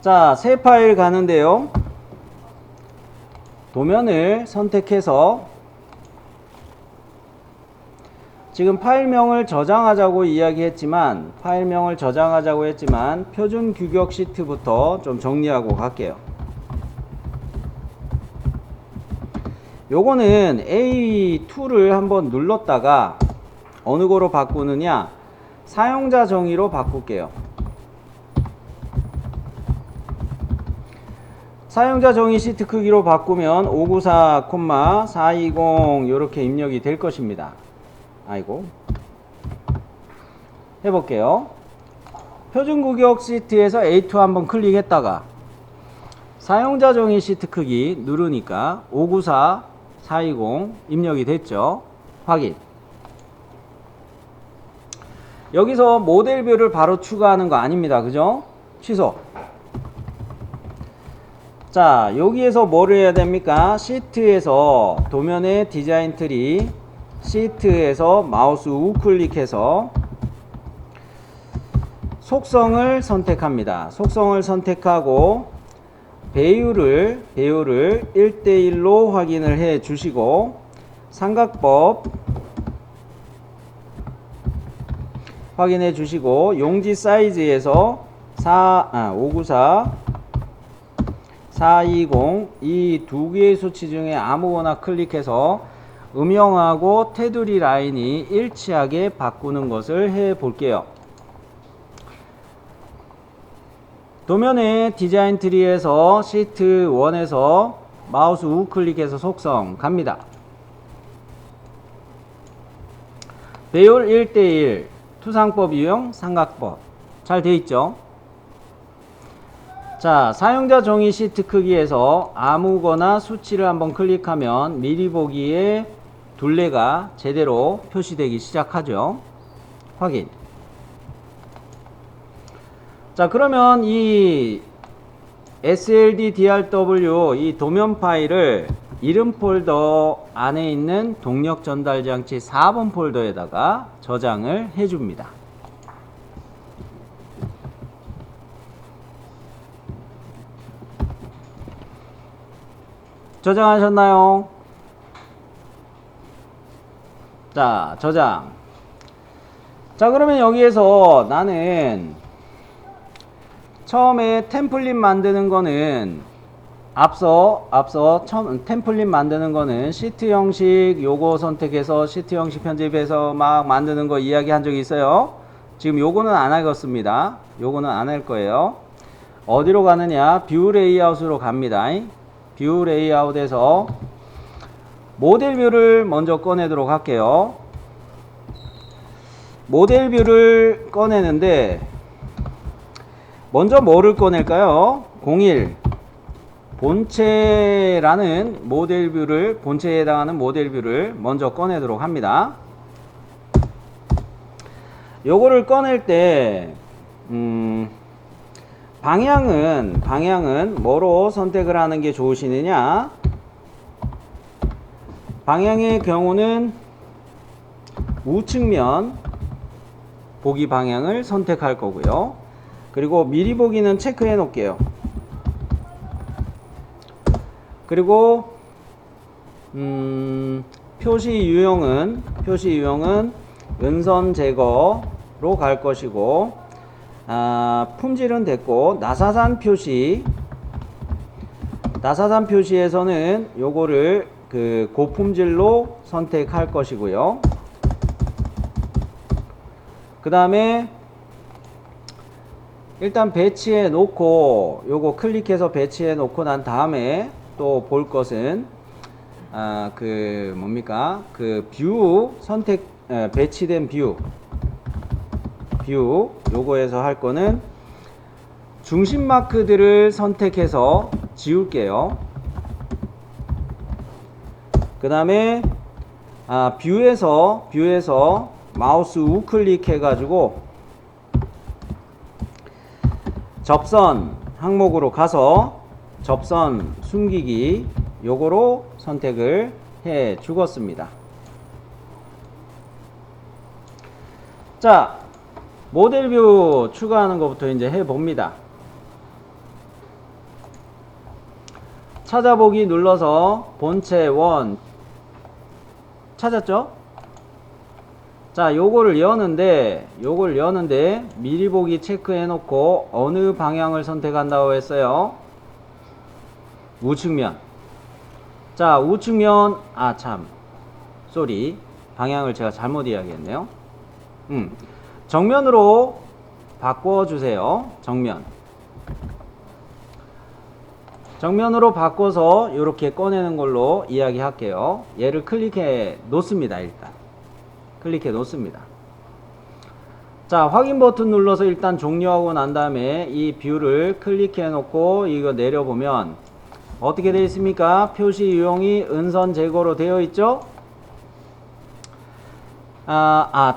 자, 새 파일 가는데요. 도면을 선택해서 지금 파일명을 저장하자고 이야기했지만 표준 규격 시트부터 좀 정리하고 갈게요. 요거는 A2를 한번 눌렀다가 어느 거로 바꾸느냐, 사용자 정의로 바꿀게요. 사용자 정의 시트 크기로 바꾸면 594,420 이렇게 입력이 될 것입니다. 아이고, 해볼게요. 표준 규격 시트에서 A2 한번 클릭했다가 사용자 정의 시트 크기 누르니까 594,420 입력이 됐죠. 확인. 여기서 모델뷰를 바로 추가하는 거 아닙니다. 그죠? 취소. 자, 여기에서 뭐를 해야 됩니까? 시트에서 도면의 디자인 트리, 시트에서 마우스 우클릭해서 속성을 선택합니다. 속성을 선택하고 배율을 1대1로 확인을 해 주시고, 삼각법 확인해 주시고, 용지 사이즈에서 594,420 이 두 개의 수치 중에 아무거나 클릭해서 음영하고 테두리 라인이 일치하게 바꾸는 것을 해 볼게요. 도면의 디자인 트리에서 시트 1에서 마우스 우클릭해서 속성 갑니다. 배율 1대1 투상법 이용 삼각법 잘 되어 있죠? 자, 사용자 정의 시트 크기에서 아무거나 수치를 한번 클릭하면 미리 보기에 둘레가 제대로 표시되기 시작하죠. 확인. 자, 그러면 이 SLDDRW 이 도면 파일을 이름 폴더 안에 있는 동력 전달 장치 4번 폴더에다가 저장을 해줍니다. 저장하셨나요? 자, 저장. 자, 그러면 여기에서 나는 처음에 템플릿 만드는 거는 앞서 템플릿 만드는 거는 시트 형식 요거 선택해서 시트 형식 편집해서 막 만드는 거 이야기 한 적이 있어요. 지금 요거는 안 하겠습니다. 요거는 안 할 거예요. 어디로 가느냐? 뷰 레이아웃으로 갑니다. 뷰 레이아웃에서 모델 뷰를 먼저 꺼내도록 할게요. 모델 뷰를 꺼내는데 먼저 뭐를 꺼낼까요? 01 본체라는 모델 뷰를, 본체에 해당하는 모델 뷰를 먼저 꺼내도록 합니다. 요거를 꺼낼 때 방향은 뭐로 선택을 하는 게 좋으시느냐? 방향의 경우는 우측면 보기 방향을 선택할 거고요. 그리고 미리 보기는 체크해 놓을게요. 그리고 표시 유형은 은선 제거로 갈 것이고, 품질은 됐고, 나사산 표시에서는 요거를 그 고품질로 선택할 것이고요. 그 다음에 일단 배치해 놓고, 요거 클릭해서 배치해 놓고 난 다음에 또 볼 것은 뷰 선택, 배치된 뷰 요거에서 할 거는 중심 마크들을 선택해서 지울게요. 그 다음에 뷰에서 마우스 우클릭 해가지고 접선 항목으로 가서 접선 숨기기 요거로 선택을 해 주었습니다. 자, 모델뷰 추가하는 것부터 이제 해 봅니다. 찾아보기 눌러서 본체 원 찾았죠? 자, 요걸 여는데 미리 보기 체크해 놓고 어느 방향을 선택한다고 했어요? 우측면. 자, 우측면, 쏘리. 방향을 제가 잘못 이야기했네요. 정면으로 바꿔주세요. 정면으로 바꿔서 이렇게 꺼내는 걸로 이야기할게요. 얘를 클릭해 놓습니다. 일단 클릭해 놓습니다. 자, 확인 버튼 눌러서 일단 종료하고 난 다음에 이 뷰를 클릭해 놓고 이거 내려보면 어떻게 되어 있습니까? 표시 유형이 은선 제거로 되어 있죠?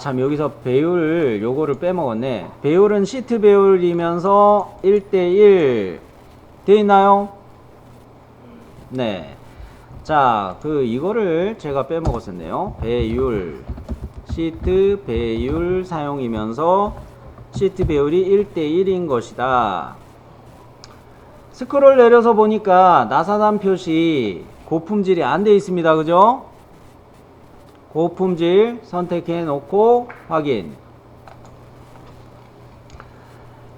참, 여기서 배율 요거를 빼먹었네. 배율은 시트 배율이면서 1대1 되어 있나요? 네. 자, 이거를 제가 빼먹었었네요. 배율, 시트 배율 사용이면서 시트 배율이 1대1인 것이다. 스크롤 내려서 보니까 나사단 표시 고품질이 안 되어 있습니다. 그죠? 고품질 선택해 놓고 확인.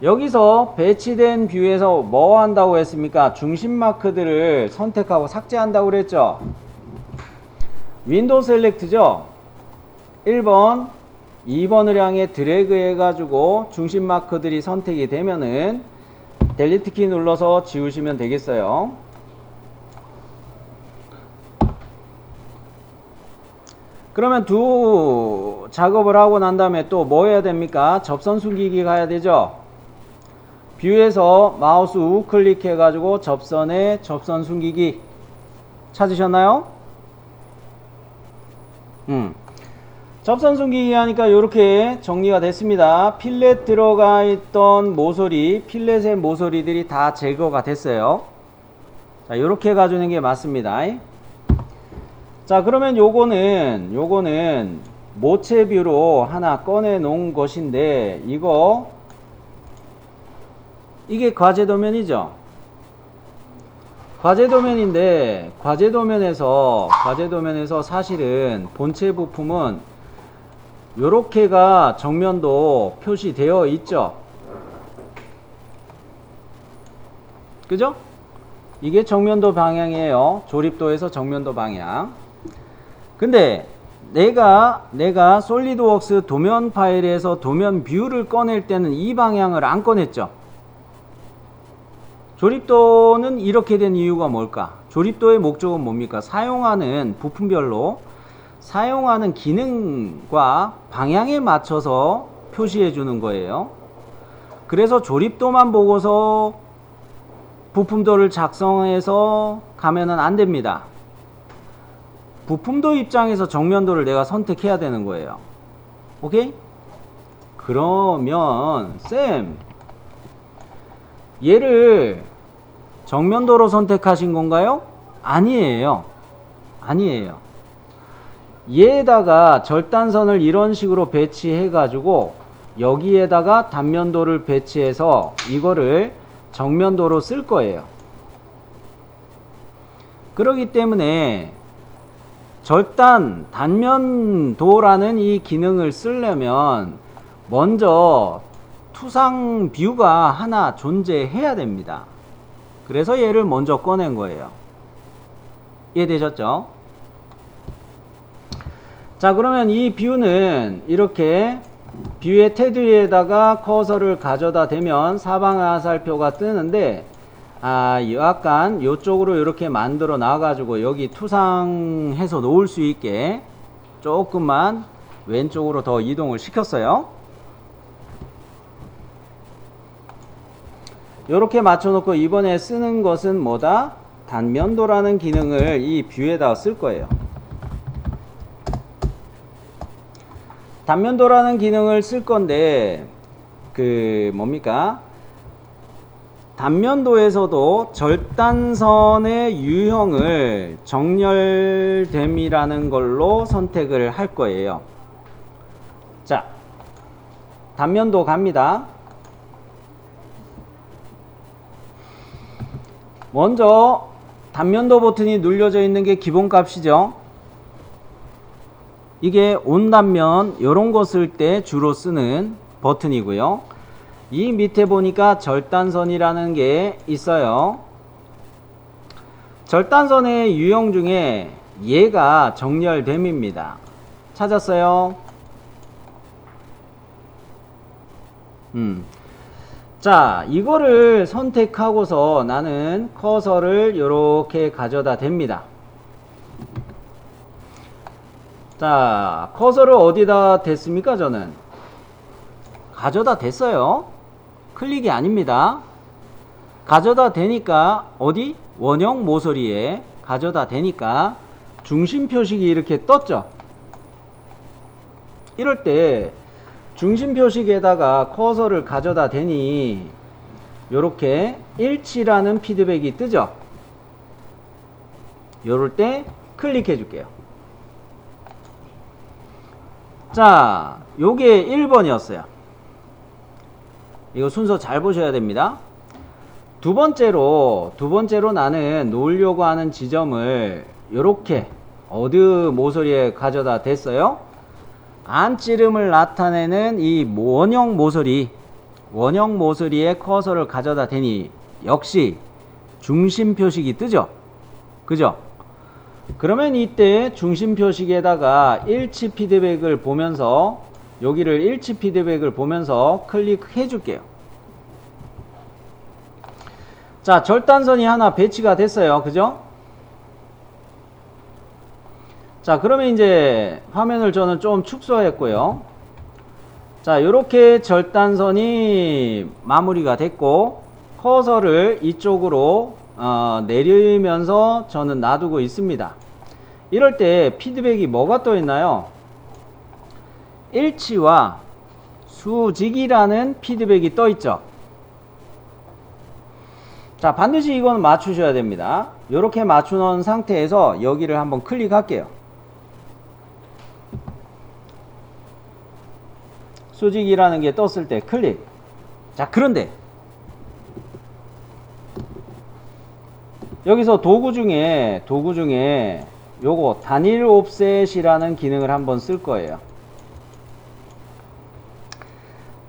여기서 배치된 뷰에서 뭐 한다고 했습니까? 중심 마크들을 선택하고 삭제한다고 그랬죠? 윈도우 셀렉트죠? 1번, 2번을 향해 드래그 해가지고 중심 마크들이 선택이 되면은 델리트 키 눌러서 지우시면 되겠어요. 그러면 두 작업을 하고 난 다음에 또 뭐 해야 됩니까? 접선 숨기기 가야 되죠? 뷰에서 마우스 우클릭 해가지고 접선에 접선 숨기기 찾으셨나요? 접선 숨기기 하니까 이렇게 정리가 됐습니다. 필렛 들어가 있던 모서리, 필렛의 모서리들이 다 제거가 됐어요. 자, 이렇게 해가지는 게 맞습니다. 자, 그러면 요거는 모체 뷰로 하나 꺼내 놓은 것인데 이게 과제 도면이죠. 과제 도면인데 과제 도면에서 사실은 본체 부품은 요렇게가 정면도 표시되어 있죠. 그죠? 이게 정면도 방향이에요. 조립도에서 정면도 방향. 근데 내가 솔리드웍스 도면 파일에서 도면 뷰를 꺼낼 때는 이 방향을 안 꺼냈죠. 조립도는 이렇게 된 이유가 뭘까? 조립도의 목적은 뭡니까? 사용하는 부품별로 사용하는 기능과 방향에 맞춰서 표시해 주는 거예요. 그래서 조립도만 보고서 부품도를 작성해서 가면은 안 됩니다. 부품도 입장에서 정면도를 내가 선택해야 되는 거예요. 오케이? 그러면 쌤, 얘를 정면도로 선택하신 건가요? 아니에요. 얘에다가 절단선을 이런 식으로 배치해 가지고 여기에다가 단면도를 배치해서 이거를 정면도로 쓸 거예요. 그렇기 때문에 단면도라는 이 기능을 쓰려면 먼저 투상 뷰가 하나 존재해야 됩니다. 그래서 얘를 먼저 꺼낸 거예요. 이해되셨죠? 자, 그러면 이 뷰는 이렇게 뷰의 테두리에다가 커서를 가져다 대면 사방 화살표가 뜨는데 약간 이쪽으로 이렇게 만들어 놔 가지고 여기 투상해서 놓을 수 있게 조금만 왼쪽으로 더 이동을 시켰어요. 이렇게 맞춰 놓고 이번에 쓰는 것은 뭐다? 단면도라는 기능을 이 뷰에다 쓸 거예요. 단면도라는 기능을 쓸 건데 뭡니까? 단면도에서도 절단선의 유형을 정렬됨이라는 걸로 선택을 할 거예요. 자, 단면도 갑니다. 먼저 단면도 버튼이 눌려져 있는 게 기본값이죠. 이게 온단면 요런 거 쓸 때 주로 쓰는 버튼이고요. 이 밑에 보니까 절단선이라는 게 있어요. 절단선의 유형 중에 얘가 정렬됨입니다. 찾았어요? 자, 이거를 선택하고서 나는 커서를 이렇게 가져다 댑니다. 자, 커서를 어디다 댔습니까? 저는 가져다 댔어요. 클릭이 아닙니다. 가져다 대니까 어디? 원형 모서리에 가져다 대니까 중심 표식이 이렇게 떴죠. 이럴 때 중심 표식에다가 커서를 가져다 대니 요렇게 일치라는 피드백이 뜨죠. 요럴 때 클릭해 줄게요. 자, 요게 1번이었어요. 이거 순서 잘 보셔야 됩니다. 두 번째로 나는 놓으려고 하는 지점을 요렇게 어드 모서리에 가져다 댔어요. 안찌름을 나타내는 이 원형 모서리에 커서를 가져다 대니 역시 중심 표식이 뜨죠. 그죠? 그러면 이때 중심 표식에다가 일치 피드백을 보면서 여기를 일치 피드백을 보면서 클릭해 줄게요. 자, 절단선이 하나 배치가 됐어요. 그죠? 자, 그러면 이제 화면을 저는 좀 축소했고요. 자, 요렇게 절단선이 마무리가 됐고 커서를 이쪽으로 내리면서 저는 놔두고 있습니다. 이럴 때 피드백이 뭐가 떠 있나요? 일치와 수직이라는 피드백이 떠 있죠. 자, 반드시 이건 맞추셔야 됩니다. 이렇게 맞춰 놓은 상태에서 여기를 한번 클릭할게요. 수직이라는 게 떴을 때 클릭. 자, 그런데 여기서 도구 중에 요거 단일 옵셋이라는 기능을 한번 쓸 거예요.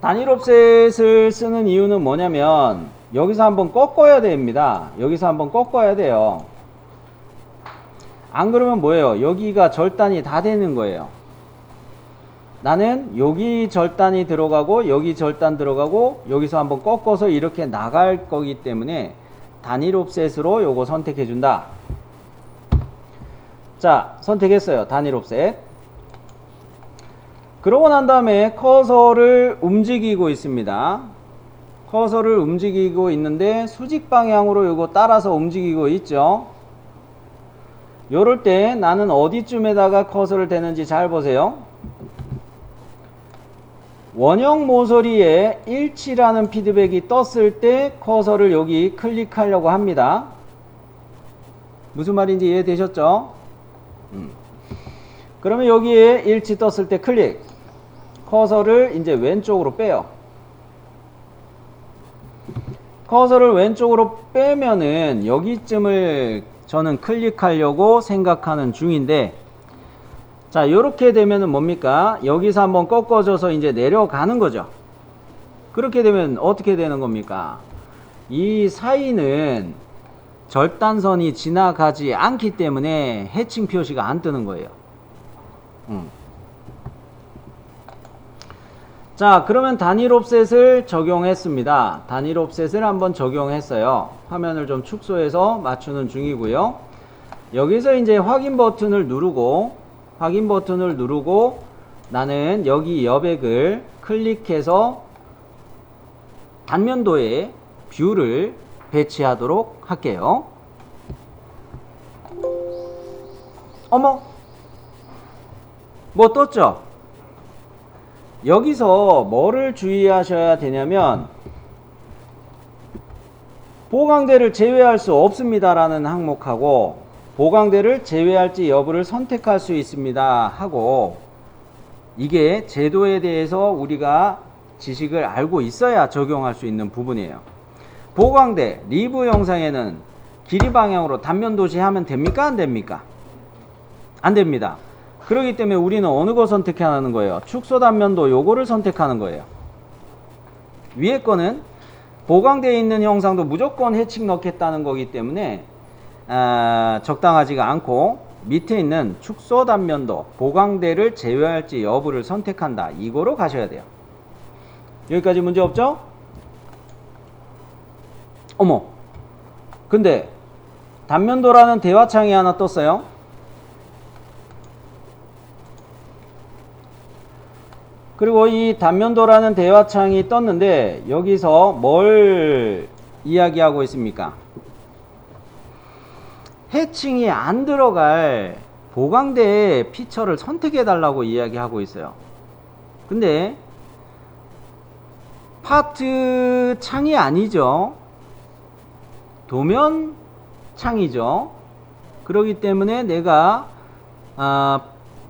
단일 옵셋을 쓰는 이유는 뭐냐면 여기서 한번 꺾어야 됩니다. 여기서 한번 꺾어야 돼요. 안 그러면 뭐예요? 여기가 절단이 다 되는 거예요. 나는 여기 절단이 들어가고 여기 절단 들어가고 여기서 한번 꺾어서 이렇게 나갈 거기 때문에 단일 옵셋으로 요거 선택해 준다. 자, 선택했어요. 단일 옵셋. 그러고 난 다음에 커서를 움직이고 있습니다. 커서를 움직이고 있는데 수직 방향으로 요거 따라서 움직이고 있죠. 요럴 때 나는 어디쯤에다가 커서를 대는지 잘 보세요. 원형 모서리에 일치라는 피드백이 떴을 때 커서를 여기 클릭하려고 합니다. 무슨 말인지 이해되셨죠? 그러면 여기에 일치 떴을 때 클릭. 커서를 이제 왼쪽으로 빼요. 커서를 왼쪽으로 빼면은 여기쯤을 저는 클릭하려고 생각하는 중인데, 자, 요렇게 되면은 뭡니까? 여기서 한번 꺾어져서 이제 내려가는 거죠. 그렇게 되면 어떻게 되는 겁니까? 이 사이는 절단선이 지나가지 않기 때문에 해칭 표시가 안 뜨는 거예요. 자, 그러면 단일 옵셋을 적용했습니다. 단일 옵셋을 한번 적용했어요. 화면을 좀 축소해서 맞추는 중이고요. 여기서 이제 확인 버튼을 누르고 나는 여기 여백을 클릭해서 단면도에 뷰를 배치하도록 할게요. 어머, 뭐 떴죠? 여기서 뭐를 주의하셔야 되냐면 보강대를 제외할 수 없습니다 라는 항목하고 보강대를 제외할지 여부를 선택할 수 있습니다 하고, 이게 제도에 대해서 우리가 지식을 알고 있어야 적용할 수 있는 부분이에요. 보강대 리뷰 영상에는 길이 방향으로 단면 도시하면 됩니까? 안 됩니까? 안 됩니다. 그렇기 때문에 우리는 어느 거 선택하는 거예요? 축소 단면도 요거를 선택하는 거예요. 위에 거는 보강되어 있는 형상도 무조건 해칭 넣겠다는 거기 때문에 적당하지가 않고, 밑에 있는 축소 단면도 보강대를 제외할지 여부를 선택한다. 이거로 가셔야 돼요. 여기까지 문제 없죠? 어머, 근데 단면도라는 대화창이 하나 떴어요. 그리고 이 단면도라는 대화창이 떴는데 여기서 뭘 이야기하고 있습니까? 해칭이 안 들어갈 보강대의 피처를 선택해 달라고 이야기하고 있어요. 근데 파트 창이 아니죠. 도면 창이죠. 그렇기 때문에 내가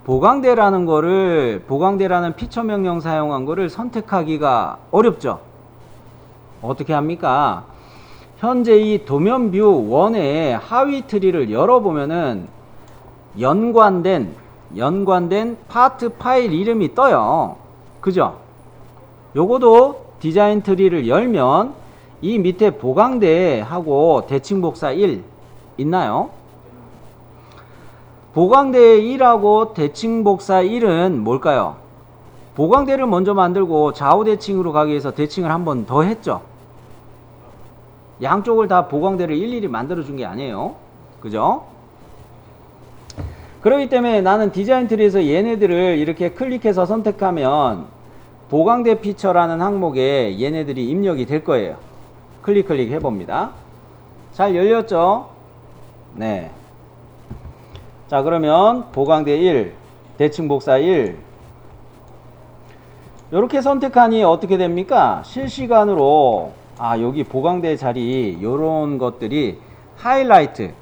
보강대라는 거를, 보강대라는 피처 명령 사용한 거를 선택하기가 어렵죠. 어떻게 합니까? 현재 이 도면 뷰 1의 하위 트리를 열어보면은 연관된 파트 파일 이름이 떠요. 그죠? 요거도 디자인 트리를 열면 이 밑에 보강대하고 대칭복사 1 있나요? 보강대 1하고 대칭복사 1은 뭘까요? 보강대를 먼저 만들고 좌우 대칭으로 가기 위해서 대칭을 한 번 더 했죠. 양쪽을 다 보강대를 일일이 만들어 준 게 아니에요. 그죠? 그렇기 때문에 나는 디자인 트리에서 얘네들을 이렇게 클릭해서 선택하면 보강대 피처라는 항목에 얘네들이 입력이 될 거예요. 클릭 해봅니다. 잘 열렸죠? 네. 자, 그러면 보강대 1, 대칭복사 1 이렇게 선택하니 어떻게 됩니까? 실시간으로 여기 보강대 자리 요런 것들이 하이라이트,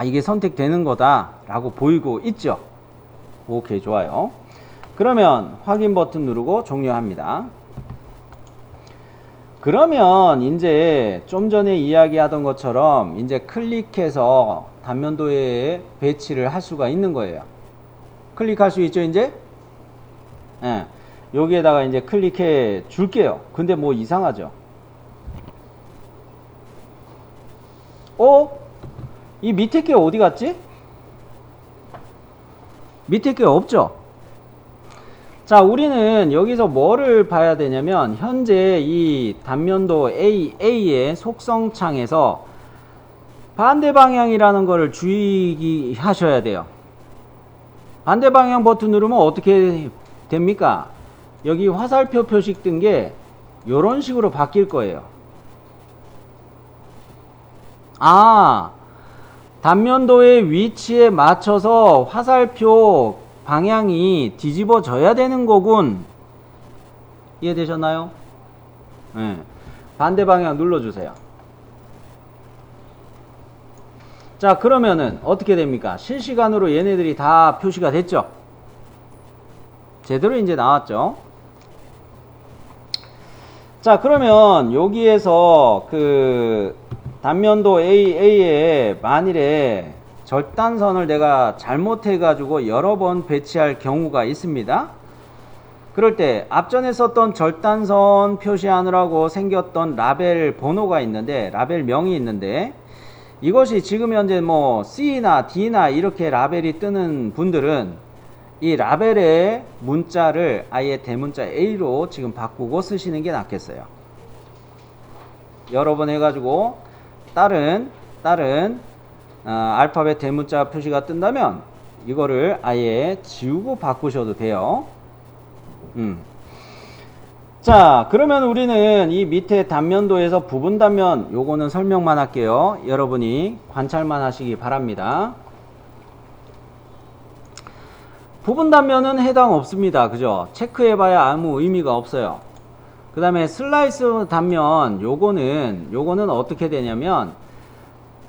이게 선택되는 거다 라고 보이고 있죠. 오케이, 좋아요. 그러면 확인 버튼 누르고 종료합니다. 그러면 이제 좀 전에 이야기하던 것처럼 이제 클릭해서 단면도에 배치를 할 수가 있는 거예요. 클릭할 수 있죠, 이제? 예. 여기에다가 이제 클릭해 줄게요. 근데 뭐 이상하죠? 이 밑에 게 어디 갔지? 밑에 게 없죠? 자, 우리는 여기서 뭐를 봐야 되냐면 현재 이 단면도 A의 속성창에서 반대 방향이라는 거를 주의하셔야 돼요. 반대 방향 버튼 누르면 어떻게 됩니까? 여기 화살표 표식 뜬 게 요런 식으로 바뀔 거예요. 단면도의 위치에 맞춰서 화살표 방향이 뒤집어져야 되는 거군. 이해되셨나요? 네. 반대 방향 눌러주세요. 자, 그러면은 어떻게 됩니까? 실시간으로 얘네들이 다 표시가 됐죠? 제대로 이제 나왔죠? 자, 그러면 여기에서 그 단면도 A에 만일에 절단선을 내가 잘못해 가지고 여러 번 배치할 경우가 있습니다. 그럴 때 앞전에 썼던 절단선 표시하느라고 생겼던 라벨 번호가 있는데, 라벨 명이 있는데, 이것이 지금 현재 뭐 C나 D나 이렇게 라벨이 뜨는 분들은 이 라벨의 문자를 아예 대문자 A로 지금 바꾸고 쓰시는 게 낫겠어요. 여러 번 해가지고 다른 알파벳 대문자 표시가 뜬다면 이거를 아예 지우고 바꾸셔도 돼요. 자, 그러면 우리는 이 밑에 단면도에서 부분 단면, 요거는 설명만 할게요. 여러분이 관찰만 하시기 바랍니다. 부분 단면은 해당 없습니다. 그죠? 체크해봐야 아무 의미가 없어요. 그 다음에 슬라이스 단면, 요거는 어떻게 되냐면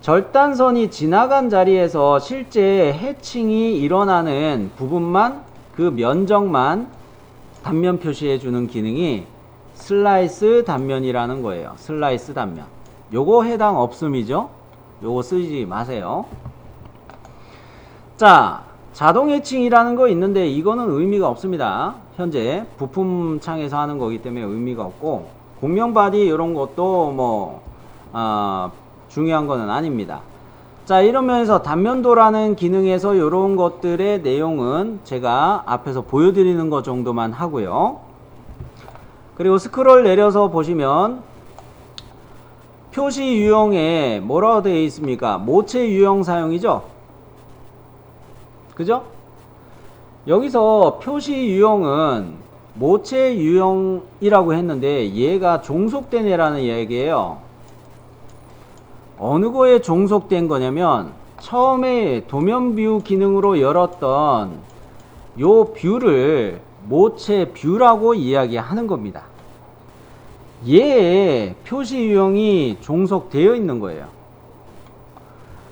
절단선이 지나간 자리에서 실제 해칭이 일어나는 부분만, 그 면적만 단면 표시해 주는 기능이 슬라이스 단면이라는 거예요. 슬라이스 단면. 요거 해당 없음이죠. 요거 쓰지 마세요. 자, 자동 해칭이라는 거 있는데 이거는 의미가 없습니다. 현재 부품 창에서 하는 거기 때문에 의미가 없고, 공명 바디 이런 것도 뭐 중요한 거는 아닙니다. 자, 이러면서 단면도라는 기능에서 이런 것들의 내용은 제가 앞에서 보여드리는 것 정도만 하고요. 그리고 스크롤 내려서 보시면 표시 유형에 뭐라고 되어 있습니까? 모체 유형 사용이죠. 그죠? 여기서 표시 유형은 모체 유형이라고 했는데 얘가 종속된 애라는 얘기예요. 어느 거에 종속된 거냐면 처음에 도면 뷰 기능으로 열었던 요 뷰를 모체 뷰라고 이야기하는 겁니다. 얘의 표시 유형이 종속되어 있는 거예요.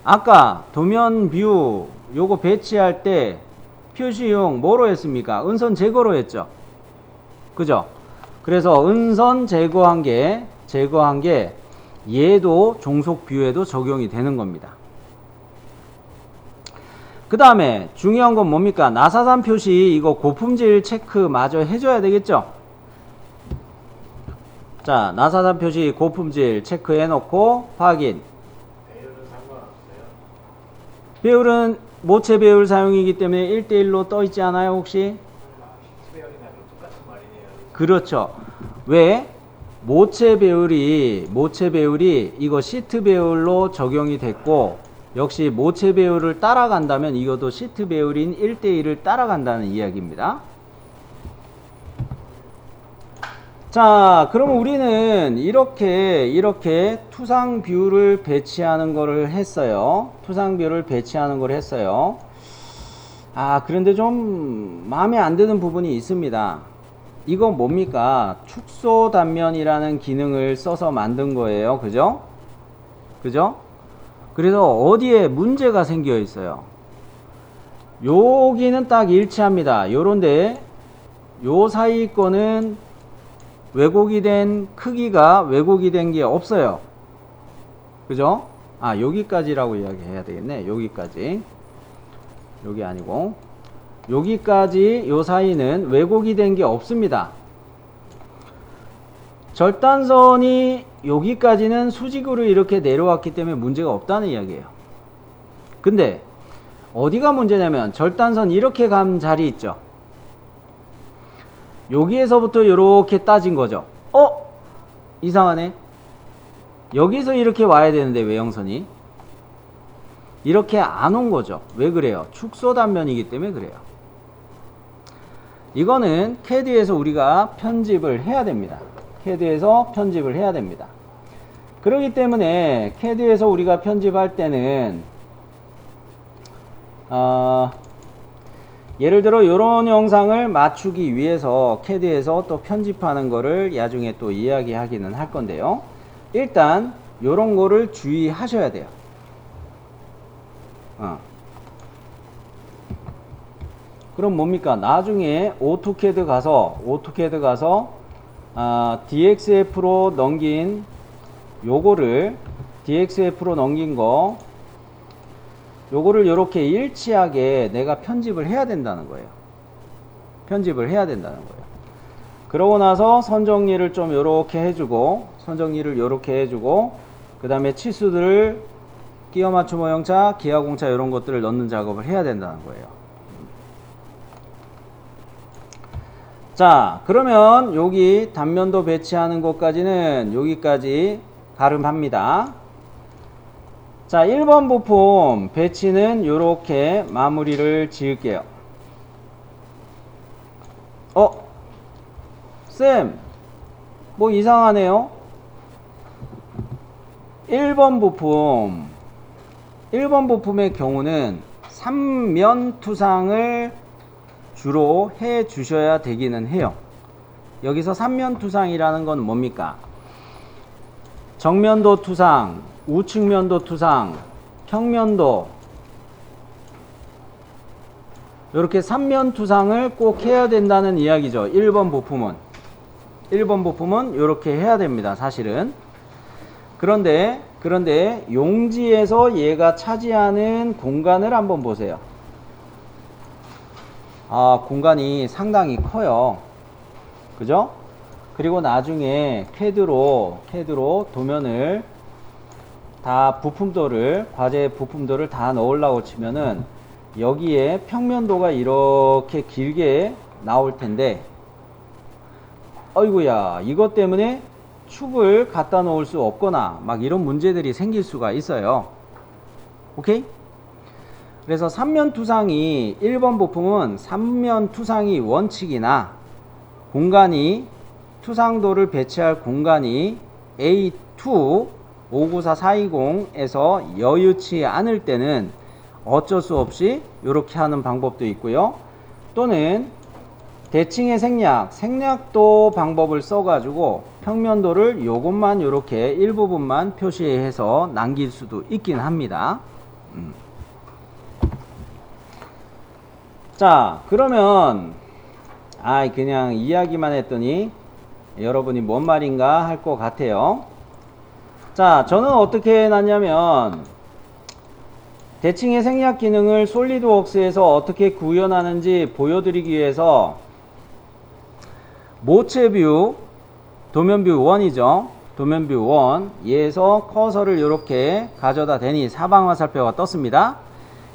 아까 도면 뷰 요거 배치할 때 표시 유형 뭐로 했습니까? 은선 제거로 했죠. 그죠? 그래서 은선 제거한 게 얘도 종속 뷰에도 적용이 되는 겁니다. 그 다음에 중요한 건 뭡니까? 나사산 표시 이거 고품질 체크 마저 해줘야 되겠죠? 자, 나사산 표시 고품질 체크해 놓고 확인. 배율은 상관없어요? 배율은 모체 배율 사용이기 때문에 1대1로 떠 있지 않아요, 혹시? 시트 배열이나 똑같은 말이네요. 그렇죠. 왜? 모체 배율이 이거 시트 배율로 적용이 됐고, 역시 모체 배율을 따라간다면 이것도 시트 배율인 1대1을 따라간다는 이야기입니다. 자, 그럼 우리는 이렇게 투상 뷰를 배치하는 거를 했어요. 투상 뷰를 배치하는 걸 했어요. 그런데 좀 마음에 안 드는 부분이 있습니다. 이건 뭡니까? 축소 단면이라는 기능을 써서 만든 거예요. 그죠? 그죠? 그래서 어디에 문제가 생겨 있어요. 여기는 딱 일치합니다. 요런데 요 사이 거는 왜곡이 된 크기가 왜곡이 된 게 없어요. 그죠? 여기까지라고 이야기해야 되겠네. 여기까지. 여기 아니고 여기까지 요 사이는 왜곡이 된 게 없습니다. 절단선이 여기까지는 수직으로 이렇게 내려왔기 때문에 문제가 없다는 이야기예요. 근데 어디가 문제냐면 절단선 이렇게 간 자리 있죠. 여기에서부터 이렇게 따진 거죠. 이상하네. 여기서 이렇게 와야 되는데 외형선이 이렇게 안 온 거죠. 왜 그래요? 축소 단면이기 때문에 그래요. 이거는 CAD에서 우리가 편집을 해야 됩니다. CAD에서 편집을 해야 됩니다. 그렇기 때문에 CAD에서 우리가 편집할 때는 예를 들어 이런 영상을 맞추기 위해서 CAD에서 또 편집하는 거를 나중에 또 이야기하기는 할 건데요. 일단 이런 거를 주의하셔야 돼요. 그럼 뭡니까? 나중에 오토캐드 가서 DXF로 넘긴 요거를 DXF로 넘긴 거 요거를 이렇게 일치하게 내가 편집을 해야 된다는 거예요. 편집을 해야 된다는 거예요. 그러고 나서 선 정리를 좀 요렇게 해주고 그 다음에 치수들을 끼워 맞춤 모형차, 기하공차 이런 것들을 넣는 작업을 해야 된다는 거예요. 자, 그러면 여기 단면도 배치하는 것까지는 여기까지 가름합니다. 자, 1번 부품 배치는 요렇게 마무리를 지을게요. 쌤, 뭐 이상하네요. 1번 부품의 경우는 3면 투상을 주로 해 주셔야 되기는 해요. 여기서 3면 투상이라는 건 뭡니까? 정면도 투상, 우측면도 투상, 평면도 이렇게 3면 투상을 꼭 해야 된다는 이야기죠. 1번 부품은 이렇게 해야 됩니다. 사실은. 그런데 그런데 용지에서 얘가 차지하는 공간을 한번 보세요. 아, 공간이 상당히 커요. 그죠? 그리고 나중에 CAD로 도면을 다 부품도를, 과제 부품도를 다 넣으려고 치면은 여기에 평면도가 이렇게 길게 나올 텐데, 어이구야, 이것 때문에 축을 갖다 놓을 수 없거나 막 이런 문제들이 생길 수가 있어요. 오케이? 그래서 3면 투상이 1번 부품은 3면 투상이 원칙이나 공간이 투상도를 배치할 공간이 A2 594420에서 여유치 않을 때는 어쩔 수 없이 이렇게 하는 방법도 있고요. 또는 대칭의 생략도 방법을 써가지고 평면도를 요것만 이렇게 일부분만 표시해서 남길 수도 있긴 합니다. 자, 그러면 그냥 이야기만 했더니 여러분이 뭔 말인가 할 것 같아요. 자, 저는 어떻게 해놨냐면 대칭의 생략 기능을 솔리드웍스에서 어떻게 구현하는지 보여드리기 위해서 모체뷰, 도면뷰 1이죠. 도면뷰 1, 얘에서 커서를 이렇게 가져다 대니 사방 화살표가 떴습니다.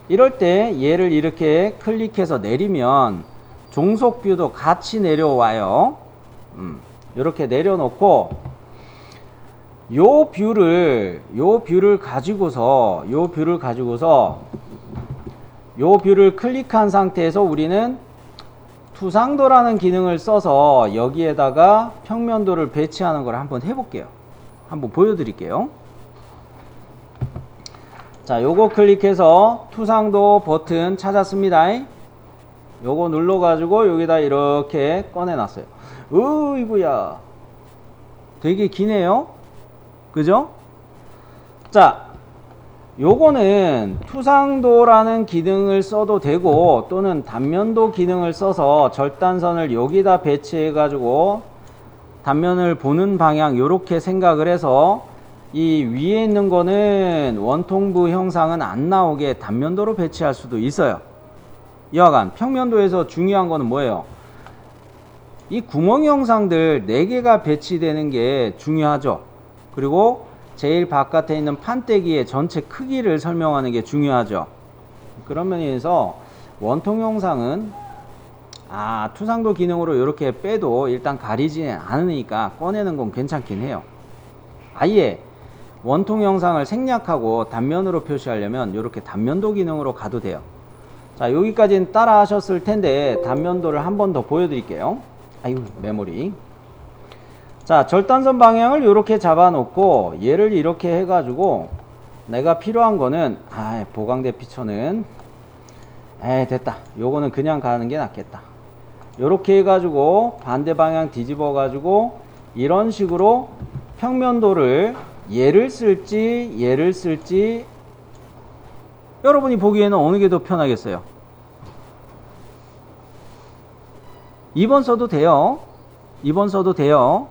이럴 때 얘를 이렇게 클릭해서 내리면 종속뷰도 같이 내려와요. 이렇게 내려놓고 요 뷰를 가지고서 요 뷰를 클릭한 상태에서 우리는 투상도라는 기능을 써서 여기에다가 평면도를 배치하는 걸 한번 해볼게요. 한번 보여드릴게요. 자, 요거 클릭해서 투상도 버튼 찾았습니다. 요거 눌러가지고 여기다 이렇게 꺼내놨어요. 으이구야, 되게 기네요. 그죠? 자, 요거는 투상도라는 기능을 써도 되고 또는 단면도 기능을 써서 절단선을 여기다 배치해 가지고 단면을 보는 방향 요렇게 생각을 해서 이 위에 있는 거는 원통부 형상은 안 나오게 단면도로 배치할 수도 있어요. 여하간 평면도에서 중요한 거는 뭐예요? 이 구멍 형상들 4개가 배치되는 게 중요하죠. 그리고 제일 바깥에 있는 판때기의 전체 크기를 설명하는 게 중요하죠. 그런 면에서 원통 형상은 투상도 기능으로 이렇게 빼도 일단 가리지 않으니까 꺼내는 건 괜찮긴 해요. 아예 원통 형상을 생략하고 단면으로 표시하려면 이렇게 단면도 기능으로 가도 돼요. 자, 여기까지는 따라 하셨을 텐데 단면도를 한 번 더 보여드릴게요. 아유, 메모리. 자, 절단선 방향을 이렇게 잡아 놓고 얘를 이렇게 해 가지고 내가 필요한 거는 보강대 피처는 됐다, 요거는 그냥 가는 게 낫겠다. 요렇게 해 가지고 반대 방향 뒤집어 가지고 이런 식으로 평면도를 얘를 쓸지 여러분이 보기에는 어느 게 더 편하겠어요? 2번 써도 돼요. 2번 써도 돼요.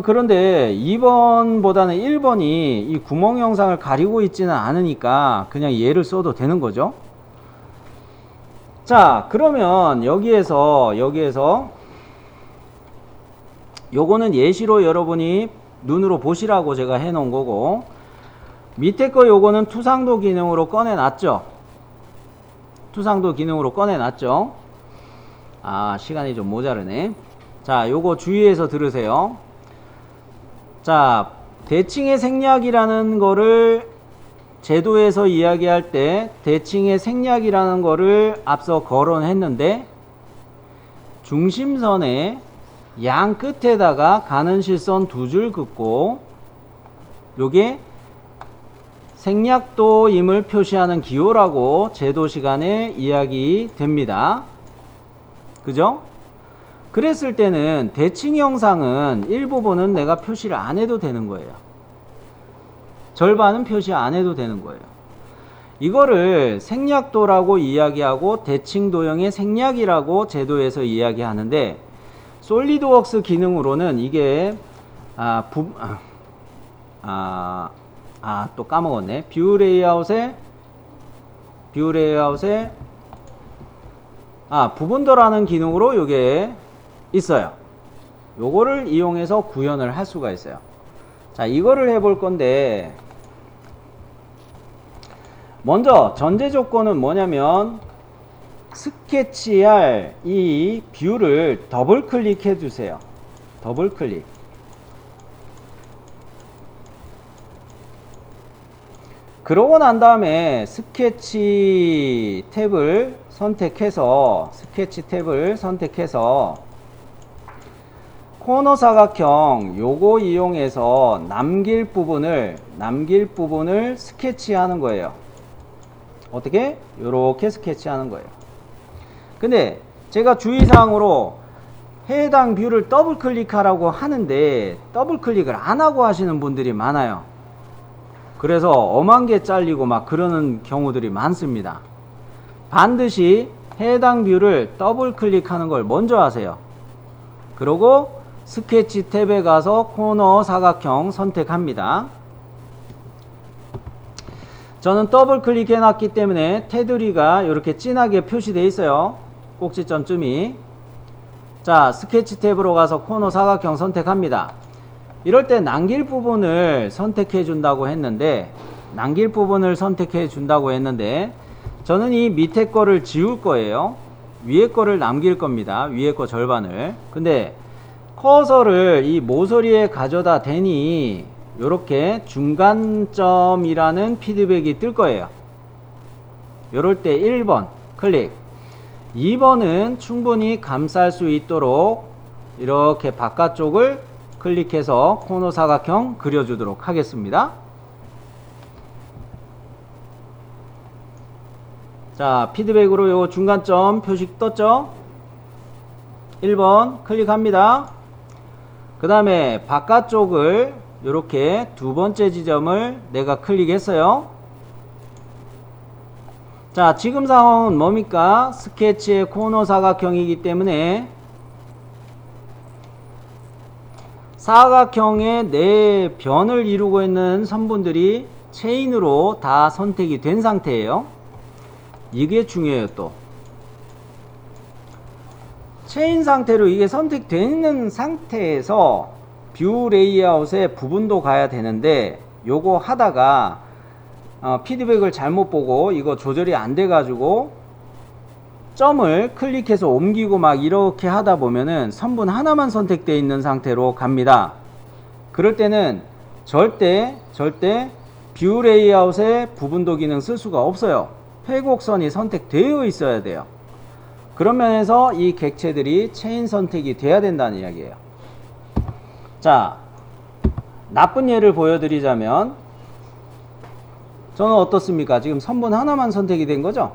그런데 2번보다는 1번이 이 구멍 형상을 가리고 있지는 않으니까 그냥 얘를 써도 되는 거죠. 자, 그러면 여기에서 요거는 예시로 여러분이 눈으로 보시라고 제가 해 놓은 거고, 밑에 거 요거는 투상도 기능으로 꺼내 놨죠. 투상도 기능으로 꺼내 놨죠. 시간이 좀 모자르네. 자, 요거 주의해서 들으세요. 자, 대칭의 생략이라는 거를 제도에서 이야기할 때 대칭의 생략이라는 거를 앞서 거론했는데 중심선의 양 끝에다가 가는 실선 2줄 긋고 요게 생략도임을 표시하는 기호라고 제도 시간에 이야기 됩니다. 그죠? 그랬을 때는 대칭 형상은 일부분은 내가 표시를 안 해도 되는 거예요. 절반은 표시 안 해도 되는 거예요. 이거를 생략도라고 이야기하고 대칭 도형의 생략이라고 제도에서 이야기하는데 솔리드웍스 기능으로는 이게 또 까먹었네. 뷰 레이아웃에 부분도라는 기능으로 요게 있어요. 요거를 이용해서 구현을 할 수가 있어요. 자, 이거를 해볼 건데, 먼저 전제 조건은 뭐냐면 스케치할 이 뷰를 더블 클릭해 주세요. 더블 클릭. 그러고 난 다음에 스케치 탭을 선택해서 코너 사각형 요거 이용해서 남길 부분을 스케치하는 거예요. 어떻게? 요렇게 스케치하는 거예요. 근데 제가 주의사항으로 해당 뷰를 더블 클릭하라고 하는데 더블 클릭을 안 하고 하시는 분들이 많아요. 그래서 엄한 게 잘리고 막 그러는 경우들이 많습니다. 반드시 해당 뷰를 더블 클릭하는 걸 먼저 하세요. 그리고 스케치 탭에 가서 코너 사각형 선택합니다. 저는 더블 클릭해 놨기 때문에 테두리가 이렇게 진하게 표시되어 있어요. 꼭지점쯤이. 자, 스케치 탭으로 가서 코너 사각형 선택합니다. 이럴 때 남길 부분을 선택해 준다고 했는데 저는 이 밑에 거를 지울 거예요. 위에 거를 남길 겁니다. 위에 거 절반을. 근데 커서를 이 모서리에 가져다 대니 요렇게 중간점이라는 피드백이 뜰 거예요. 요럴 때 1번 클릭. 2번은 충분히 감쌀 수 있도록 이렇게 바깥쪽을 클릭해서 코너 사각형 그려주도록 하겠습니다. 자, 피드백으로 요 중간점 표식 떴죠? 1번 클릭합니다. 그 다음에 바깥쪽을 이렇게 두 번째 지점을 내가 클릭했어요. 자, 지금 상황은 뭡니까? 스케치의 코너 사각형이기 때문에 사각형의 네 변을 이루고 있는 선분들이 체인으로 다 선택이 된 상태예요. 이게 중요해요. 또 체인 상태로 이게 선택되는 상태에서 뷰 레이아웃에 부분도 가야 되는데 요거 하다가 피드백을 잘못 보고 이거 조절이 안 돼 가지고 점을 클릭해서 옮기고 막 이렇게 하다 보면은 선분 하나만 선택되어 있는 상태로 갑니다. 그럴 때는 절대 뷰 레이아웃에 부분도 기능 쓸 수가 없어요. 회곡선이 선택되어 있어야 돼요. 그런 면에서 이 객체들이 체인 선택이 돼야 된다는 이야기예요. 자, 나쁜 예를 보여드리자면 저는 어떻습니까? 지금 선분 하나만 선택이 된 거죠?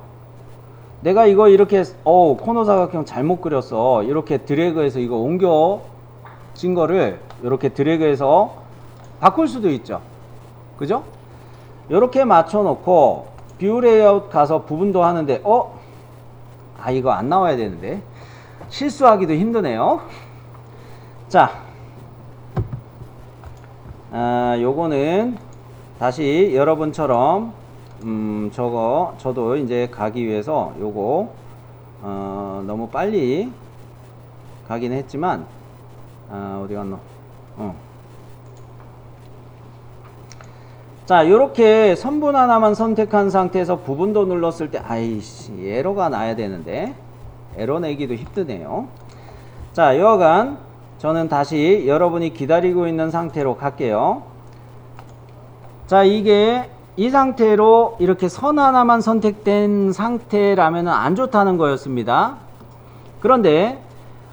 내가 이거 이렇게 코너 사각형 잘못 그렸어. 이렇게 드래그해서 이거 옮겨진 거를 이렇게 드래그해서 바꿀 수도 있죠. 그죠? 이렇게 맞춰 놓고 뷰 레이아웃 가서 부분도 하는데 이거 안 나와야 되는데 실수하기도 힘드네요. 자, 요거는 다시 여러분처럼 저도 이제 가기 위해서 요거 너무 빨리 가긴 했지만 어디 갔노? 자, 요렇게 선분 하나만 선택한 상태에서 부분도 눌렀을 때 아이씨 에러가 나야 되는데 에러 내기도 힘드네요. 자, 여하간 저는 다시 여러분이 기다리고 있는 상태로 갈게요. 자, 이게 이 상태로 이렇게 선 하나만 선택된 상태라면 안 좋다는 거였습니다. 그런데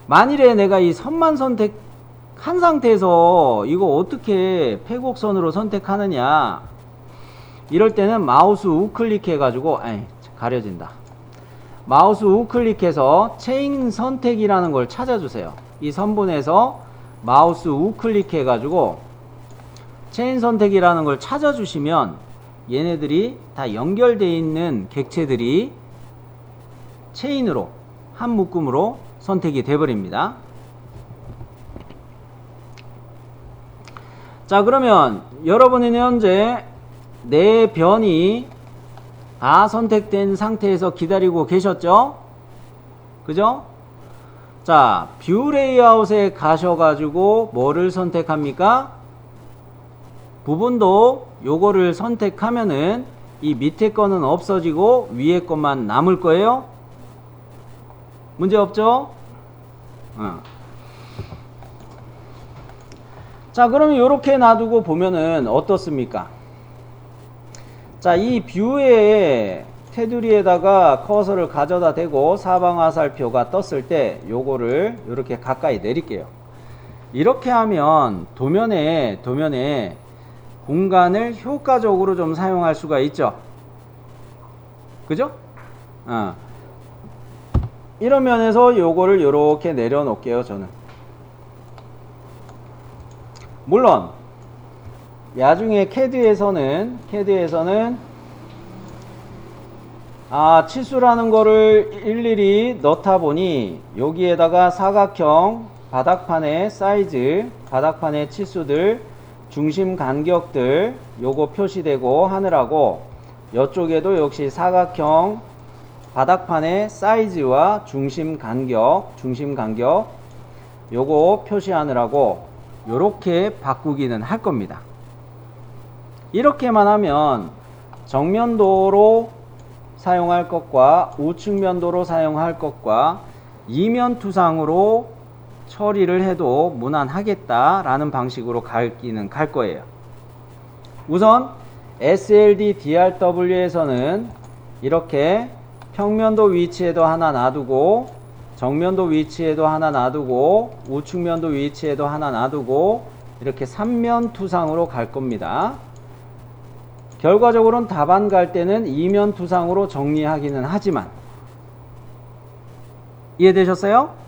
만일에 내가 이 선만 선택한 상태에서 이거 어떻게 패곡선으로 선택하느냐, 이럴 때는 마우스 우클릭 해가지고 가려진다. 마우스 우클릭해서 체인 선택이라는 걸 찾아주세요. 이 선분에서 마우스 우클릭 해가지고 체인 선택이라는 걸 찾아주시면 얘네들이 다 연결되어 있는 객체들이 체인으로 한 묶음으로 선택이 되어버립니다. 자, 그러면 여러분은 현재 네 변이 다 선택된 상태에서 기다리고 계셨죠? 그죠? 자, 뷰 레이아웃에 가셔가지고 뭐를 선택합니까? 부분도 요거를 선택하면은 이 밑에 거는 없어지고 위에 것만 남을 거예요. 문제 없죠? 자, 그러면 요렇게 놔두고 보면은 어떻습니까? 자, 이 뷰의 테두리에다가 커서를 가져다 대고 사방 화살표가 떴을 때 요거를 이렇게 가까이 내릴게요. 이렇게 하면 도면에 공간을 효과적으로 좀 사용할 수가 있죠. 그죠? 이런 면에서 요거를 요렇게 내려놓을게요, 저는. 물론 나중에 CAD에서는 치수라는 거를 일일이 넣다 보니 여기에다가 사각형 바닥판의 사이즈, 바닥판의 치수들, 중심 간격들 요거 표시되고 하느라고 이쪽에도 역시 사각형 바닥판의 사이즈와 중심 간격 요거 표시하느라고 요렇게 바꾸기는 할 겁니다. 이렇게만 하면 정면도로 사용할 것과 우측면도로 사용할 것과 이면투상으로 처리를 해도 무난하겠다라는 방식으로 갈 거예요. 우선 SLD DRW에서는 이렇게 평면도 위치에도 하나 놔두고 정면도 위치에도 하나 놔두고 우측면도 위치에도 하나 놔두고 이렇게 3면투상으로 갈 겁니다. 결과적으로는 답안 갈 때는 이면투상으로 정리하기는 하지만 이해되셨어요?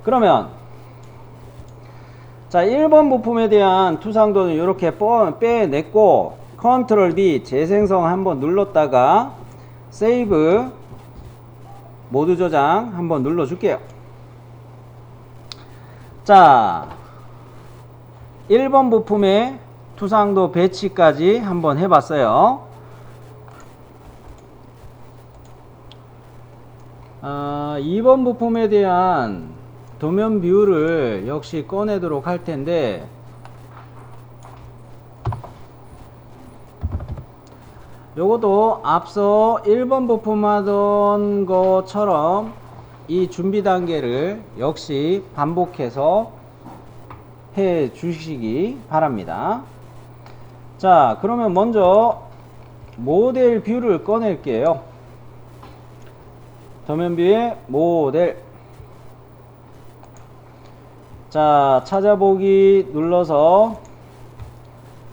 그러면 자, 1번 부품에 대한 투상도는 이렇게 빼냈고 컨트롤 D 재생성 한번 눌렀다가 세이브 모드 저장 한번 눌러 줄게요. 자, 1번 부품의 투상도 배치까지 한번 해봤어요. 2번 부품에 대한 도면 뷰를 역시 꺼내도록 할 텐데 요것도 앞서 1번 부품 하던 것처럼 이 준비 단계를 역시 반복해서 해 주시기 바랍니다. 자, 그러면 먼저 모델 뷰를 꺼낼게요. 도면 뷰의 모델. 자, 찾아보기 눌러서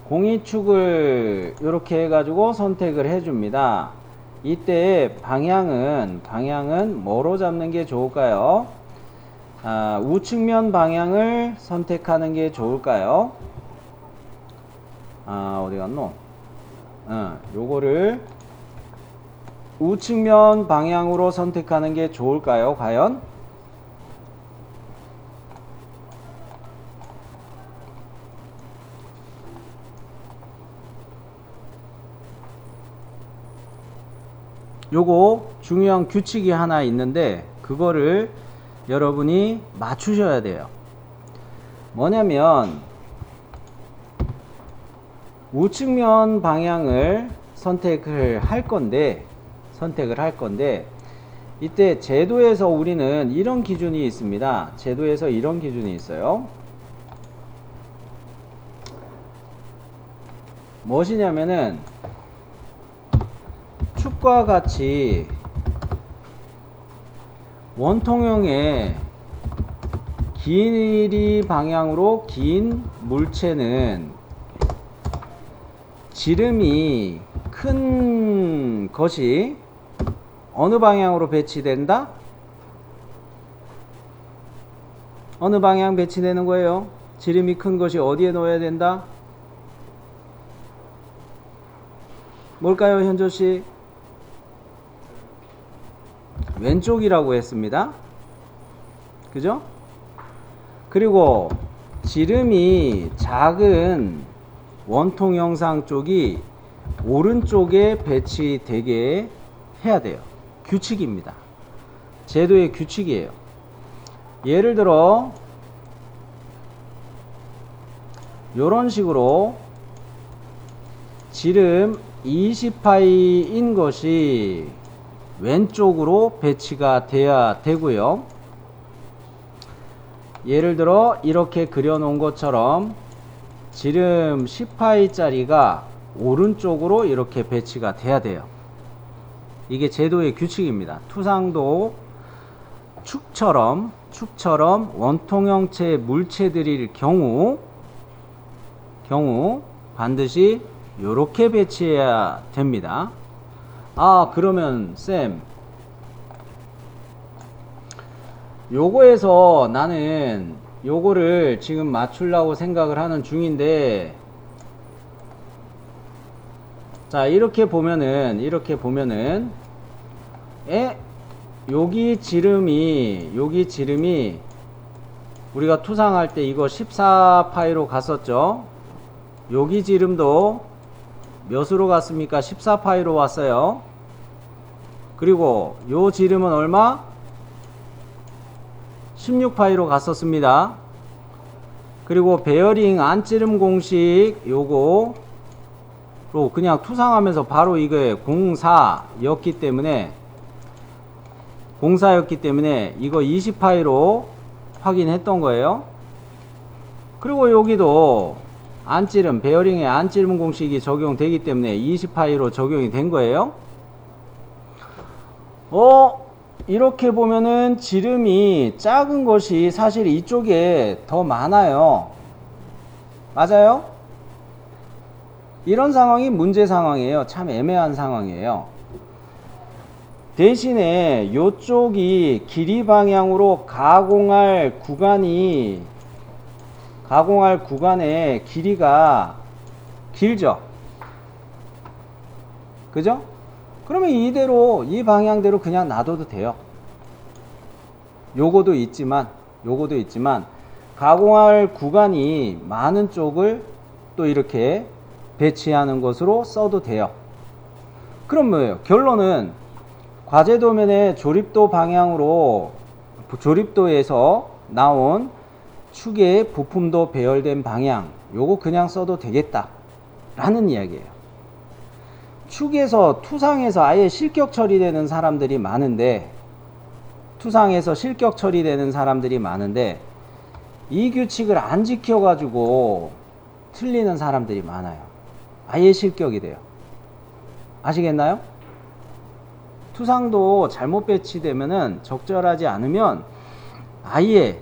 공이축을 이렇게 해가지고 선택을 해줍니다. 이때 방향은 뭐로 잡는 게 좋을까요? 우측면 방향을 선택하는 게 좋을까요? 어디 갔노? 요거를 우측면 방향으로 선택하는 게 좋을까요? 과연? 요거 중요한 규칙이 하나 있는데 그거를 여러분이 맞추셔야 돼요. 뭐냐면 우측면 방향을 선택을 할 건데 이때 제도에서 우리는 이런 기준이 있습니다. 제도에서 이런 기준이 있어요. 무엇이냐면은 축과 같이 원통형의 길이 방향으로 긴 물체는 지름이 큰 것이 어느 방향으로 배치된다? 어느 방향 배치되는 거예요? 지름이 큰 것이 어디에 놓여야 된다? 뭘까요, 현조씨? 왼쪽이라고 했습니다. 그죠? 그리고 지름이 작은 원통 형상 쪽이 오른쪽에 배치되게 해야 돼요. 규칙입니다. 제도의 규칙이에요. 예를 들어 이런 식으로 지름 20파이인 것이 왼쪽으로 배치가 돼야 되고요. 예를 들어 이렇게 그려 놓은 것처럼 지름 10파이 짜리가 오른쪽으로 이렇게 배치가 돼야 돼요. 이게 제도의 규칙입니다. 투상도 축처럼 원통형체 물체들일 경우 반드시 이렇게 배치해야 됩니다. 아, 그러면 쌤, 요거에서 나는 요거를 지금 맞추려고 생각을 하는 중인데, 자, 이렇게 보면은 여기 지름이 우리가 투상할 때 이거 14파이로 갔었죠. 여기 지름도 몇으로 갔습니까? 14파이로 왔어요. 그리고 요 지름은 얼마? 16파이로 갔었습니다. 그리고 베어링 안지름 공식 요거로 그냥 투상하면서 바로 이게 04였기 때문에 이거 20파이로 확인했던 거예요. 그리고 여기도 안지름, 베어링의 안지름 공식이 적용되기 때문에 20파이로 적용이 된 거예요. 이렇게 보면은 지름이 작은 것이 사실 이쪽에 더 많아요. 맞아요? 이런 상황이 문제 상황이에요. 참 애매한 상황이에요. 대신에 이쪽이 길이 방향으로 가공할 구간의 길이가 길죠. 그죠? 그러면 이대로 이 방향대로 그냥 놔둬도 돼요. 요거도 있지만 가공할 구간이 많은 쪽을 또 이렇게 배치하는 것으로 써도 돼요. 그럼 뭐예요? 결론은 과제도면의 조립도에서 나온 축의 부품도 배열된 방향, 요거 그냥 써도 되겠다 라는 이야기예요. 축에서 투상해서 아예 실격 처리되는 사람들이 많은데 이 규칙을 안 지켜가지고 틀리는 사람들이 많아요. 아예 실격이 돼요. 아시겠나요? 투상도 잘못 배치되면은 적절하지 않으면 아예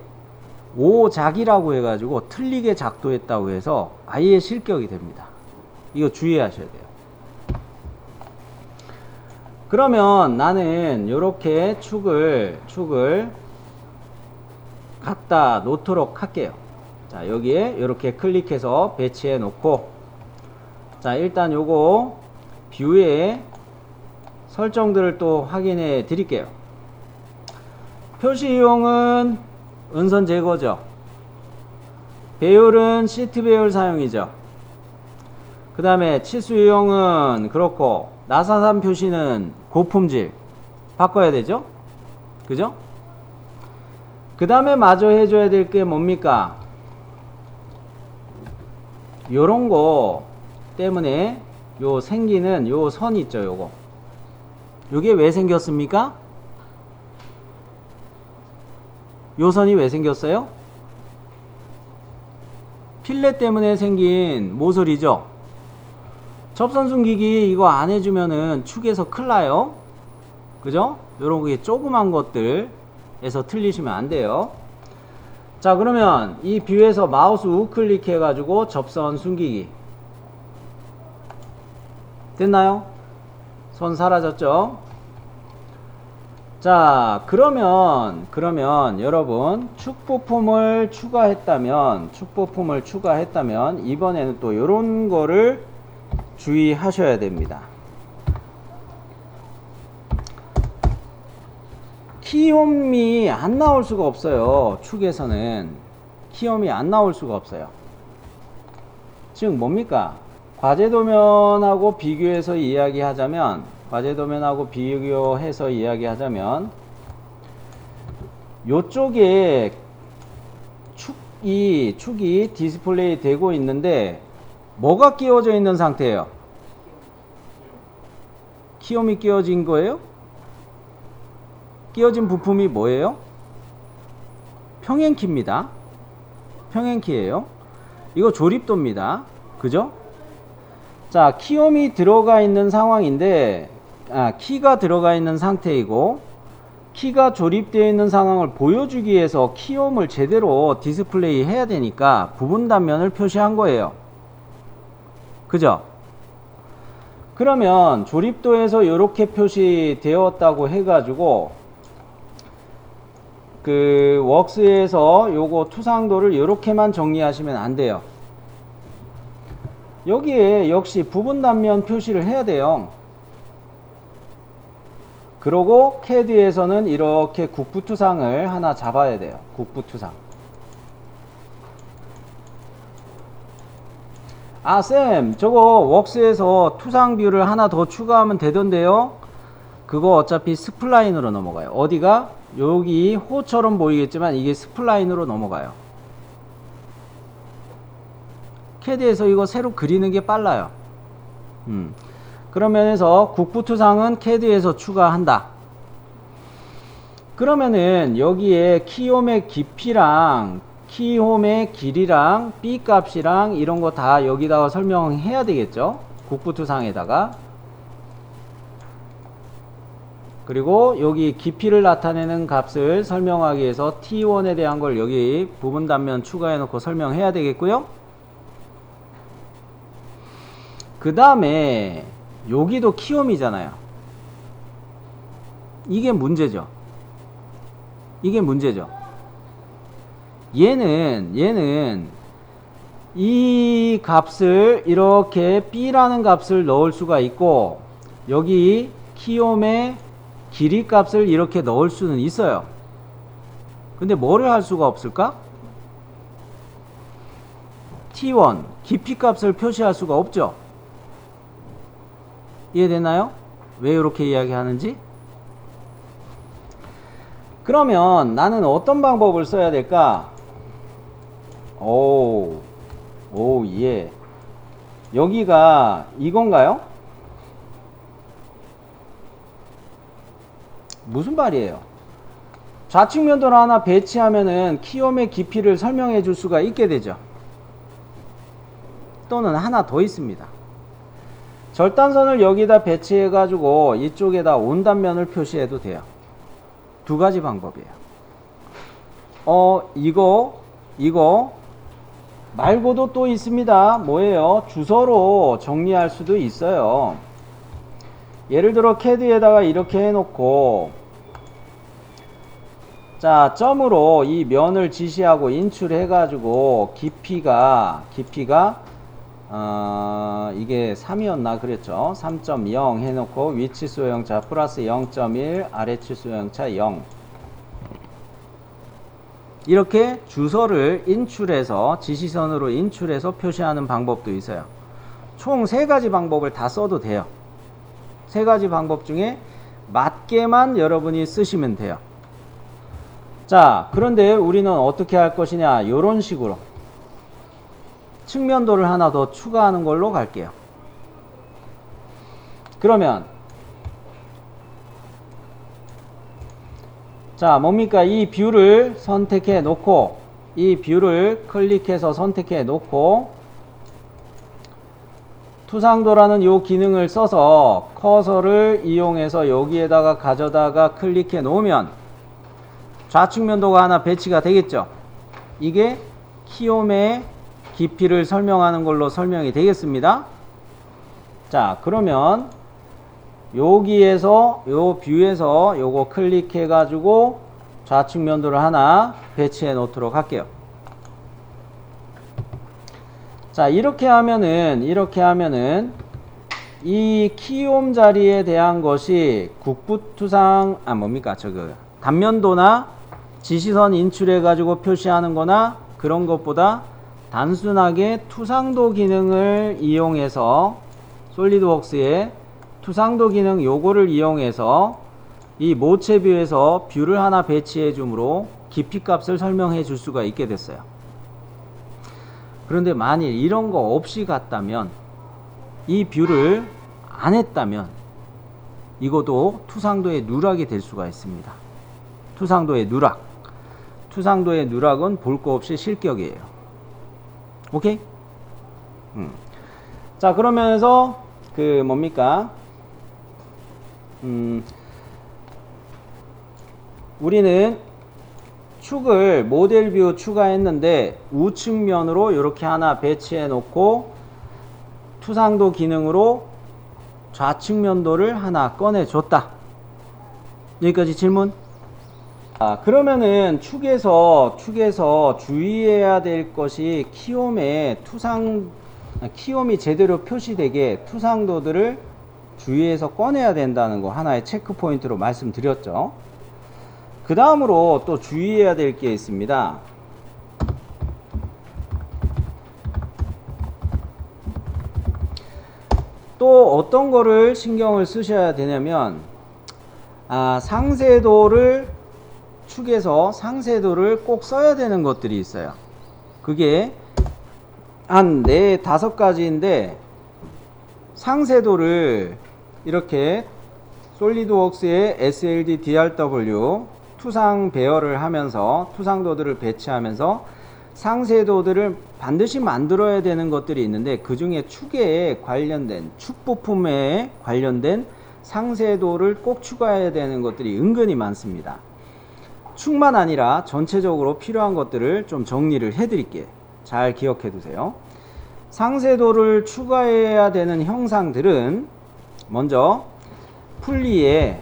오작이라고 해가지고 틀리게 작도했다고 해서 아예 실격이 됩니다. 이거 주의하셔야 돼요. 그러면 나는 이렇게 축을 갖다 놓도록 할게요. 자, 여기에 이렇게 클릭해서 배치해 놓고, 자, 일단 요거 뷰에 설정들을 또 확인해 드릴게요. 표시용은 은선 제거죠. 배열은 시트 배열 사용이죠. 그 다음에 치수 유형은 그렇고, 나사산 표시는 고품질 바꿔야 되죠. 그죠? 그 다음에 마저 해줘야 될 게 뭡니까? 요런 거 때문에 요 생기는 요 선 있죠. 요게 왜 생겼습니까? 요 선이 왜 생겼어요? 필렛 때문에 생긴 모서리죠. 접선 숨기기 이거 안 해주면은 축에서 큰일 나요. 그죠? 요런 게 조그만 것들에서 틀리시면 안 돼요. 자, 그러면 이 뷰에서 마우스 우클릭 해가지고 접선 숨기기 됐나요? 선 사라졌죠? 자, 그러면 여러분 축 부품을 추가했다면 이번에는 또 요런 거를 주의하셔야 됩니다. 키홈이 안 나올 수가 없어요. 축에서는 키움이 안 나올 수가 없어요. 즉 뭡니까? 과제도면하고 비교해서 이야기하자면 요쪽에 축이 디스플레이 되고 있는데 뭐가 끼워져 있는 상태예요? 키움이 끼워진 거예요? 끼워진 부품이 뭐예요? 평행키입니다. 평행키예요. 이거 조립도입니다. 그죠? 자, 키움이 들어가 있는 상황인데, 키가 들어가 있는 상태이고, 키가 조립되어 있는 상황을 보여주기 위해서 키움을 제대로 디스플레이 해야 되니까 부분 단면을 표시한 거예요. 그죠? 그러면 조립도에서 이렇게 표시되었다고 해가지고 그 웍스에서 요거 투상도를 이렇게만 정리하시면 안 돼요. 여기에 역시 부분 단면 표시를 해야 돼요. 그러고 CAD에서는 이렇게 국부투상을 하나 잡아야 돼요. 국부투상. 쌤, 저거 웍스에서 투상 뷰를 하나 더 추가하면 되던데요? 그거 어차피 스플라인으로 넘어가요. 어디가? 여기 호처럼 보이겠지만 이게 스플라인으로 넘어가요. CAD에서 이거 새로 그리는 게 빨라요. 그런 면에서 국부투상은 CAD에서 추가한다. 그러면은 여기에 키움의 깊이랑 키홈의 길이랑 B 값이랑 이런 거 다 여기다가 설명해야 되겠죠? 국부투상에다가. 그리고 여기 깊이를 나타내는 값을 설명하기 위해서 T1에 대한 걸 여기 부분 단면 추가해 놓고 설명해야 되겠고요. 그 다음에 여기도 키움이잖아요. 이게 문제죠. 얘는 이 값을 이렇게 B라는 값을 넣을 수가 있고 여기 키움의 길이 값을 이렇게 넣을 수는 있어요. 근데 뭐를 할 수가 없을까? T1 깊이 값을 표시할 수가 없죠. 이해되나요? 왜 이렇게 이야기하는지? 그러면 나는 어떤 방법을 써야 될까? 예. 여기가 이건가요? 무슨 말이에요? 좌측 면도를 하나 배치하면은 키움의 깊이를 설명해 줄 수가 있게 되죠. 또는 하나 더 있습니다. 절단선을 여기다 배치해 가지고 이쪽에다 온단면을 표시해도 돼요. 두 가지 방법이에요. 이거 말고도 또 있습니다. 뭐예요? 주소로 정리할 수도 있어요. 예를 들어 CAD에다가 이렇게 해놓고 자, 점으로 이 면을 지시하고 인출해 가지고 깊이가 이게 3이었나 그랬죠. 3.0 해놓고 위치 수용차 플러스 0.1 아래치 수용차 0 이렇게 주소를 인출해서 지시선으로 인출해서 표시하는 방법도 있어요. 총 3가지 방법을 다 써도 돼요. 3가지 방법 중에 맞게만 여러분이 쓰시면 돼요. 자, 그런데 우리는 어떻게 할 것이냐, 이런 식으로 측면도를 하나 더 추가하는 걸로 갈게요. 그러면 자, 뭡니까? 이 뷰를 선택해 놓고 이 뷰를 클릭해서 선택해 놓고 투상도라는 요 기능을 써서 커서를 이용해서 여기에다가 가져다가 클릭해 놓으면 좌측면도가 하나 배치가 되겠죠. 이게 키움의 깊이를 설명하는 걸로 설명이 되겠습니다. 자, 그러면 여기에서 요 뷰에서 요거 클릭해 가지고 좌측 면도를 하나 배치해 놓도록 할게요. 자, 이렇게 하면은 이 키움 자리에 대한 것이 국부투상 뭡니까? 단면도나 지시선 인출해 가지고 표시하는 거나 그런 것보다 단순하게 투상도 기능을 이용해서 솔리드웍스의 투상도 기능 요거를 이용해서 이 모체 뷰에서 뷰를 하나 배치해 주므로 깊이 값을 설명해 줄 수가 있게 됐어요. 그런데 만일 이런 거 없이 갔다면, 이 뷰를 안 했다면 이것도 투상도의 누락이 될 수가 있습니다. 투상도의 누락. 투상도의 누락은 볼 거 없이 실격이에요. 오케이? 자, 그러면서 그 뭡니까? 우리는 축을 모델 뷰 추가했는데 우측면으로 이렇게 하나 배치해 놓고 투상도 기능으로 좌측면도를 하나 꺼내 줬다. 여기까지 질문? 그러면은 축에서 주의해야 될 것이 키움이 제대로 표시되게 투상도들을 주의해서 꺼내야 된다는 거 하나의 체크 포인트로 말씀드렸죠. 그 다음으로 또 주의해야 될 게 있습니다. 또 어떤 거를 신경을 쓰셔야 되냐면, 축에서 상세도를 꼭 써야 되는 것들이 있어요. 그게 한 4-5가지인데, 상세도를 이렇게 솔리드웍스의 SLD DRW 투상 배열을 하면서 투상도들을 배치하면서 상세도들을 반드시 만들어야 되는 것들이 있는데, 그 중에 축에 관련된 축 부품에 관련된 상세도를 꼭 추가해야 되는 것들이 은근히 많습니다. 축만 아니라 전체적으로 필요한 것들을 좀 정리를 해 드릴게요. 잘 기억해 두세요. 상세도를 추가해야 되는 형상들은 먼저 풀리에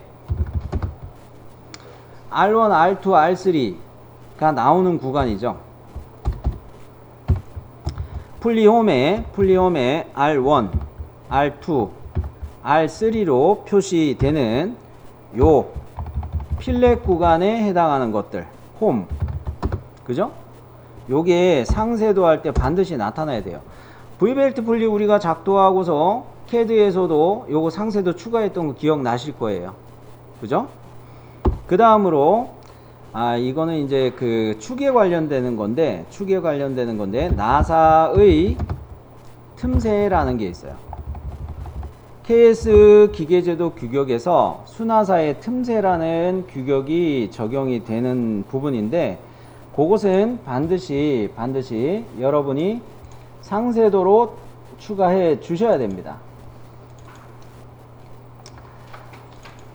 R1, R2, R3가 나오는 구간이죠. 풀리홈에 R1, R2, R3로 표시되는 요 필렛 구간에 해당하는 것들, 홈, 그죠? 요게 상세도 할 때 반드시 나타나야 돼요. V벨트 풀리 우리가 작동하고서 CAD에서도 요거 상세도 추가했던 거 기억나실 거예요. 그죠? 그 다음으로 이거는 이제 그 축에 관련되는 건데 나사의 틈새라는 게 있어요. KS 기계제도 규격에서 수나사의 틈새라는 규격이 적용이 되는 부분인데, 그것은 반드시 여러분이 상세도로 추가해 주셔야 됩니다.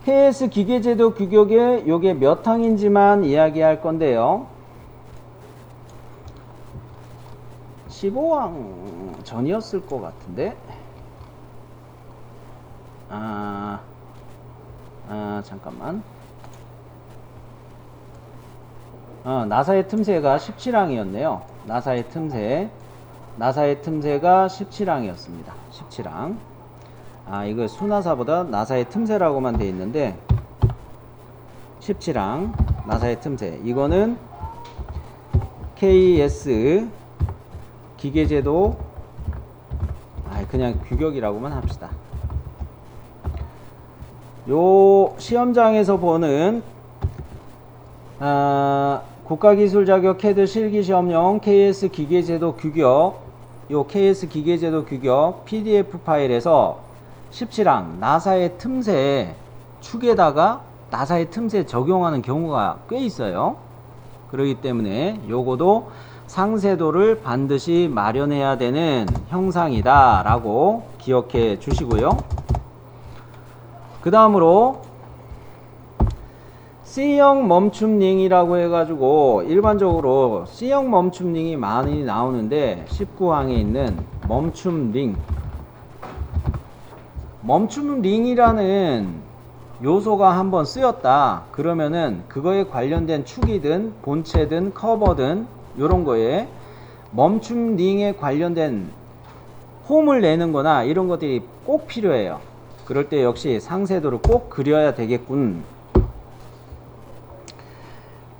KS 기계제도 규격에 요게 몇 항인지만 이야기할 건데요. 15항 전이었을 것 같은데. 잠깐만. 나사의 틈새가 17항이었네요. 나사의 틈새가 17항이었습니다. 17항. 이거 수나사보다 나사의 틈새라고만 돼 있는데 17항 나사의 틈새. 이거는 KS 기계제도 그냥 규격이라고만 합시다. 요 시험장에서 보는 국가기술 자격 CAD 실기시험용 KS 기계제도 규격, 요 KS 기계제도 규격 PDF 파일에서 17항 나사의 틈새 축에다가 나사의 틈새 적용하는 경우가 꽤 있어요. 그렇기 때문에 요거도 상세도를 반드시 마련해야 되는 형상이다 라고 기억해 주시고요. 그 다음으로 C형 멈춤링이라고 해가지고 일반적으로 C형 멈춤링이 많이 나오는데 19항에 있는 멈춤링이라는 요소가 한번 쓰였다 그러면은 그거에 관련된 축이든 본체든 커버든 요런 거에 멈춤링에 관련된 홈을 내는 거나 이런 것들이 꼭 필요해요. 그럴 때 역시 상세도를 꼭 그려야 되겠군.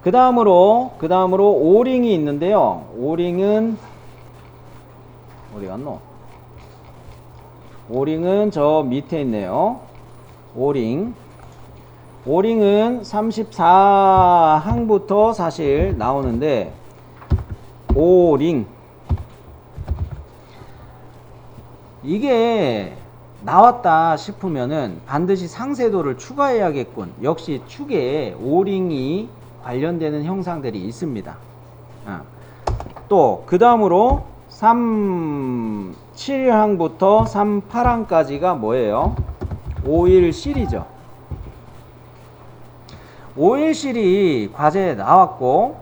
그 다음으로 오링이 있는데요. 오링은 어디 갔노? 오링은 저 밑에 있네요. 오링은 34항부터 사실 나오는데, 오링 이게 나왔다 싶으면은 반드시 상세도를 추가해야겠군. 역시 축에 오링이 관련되는 형상들이 있습니다. 또 그 다음으로 37항부터 38항까지가 뭐예요? 오일실이죠. 오일실이 과제에 나왔고,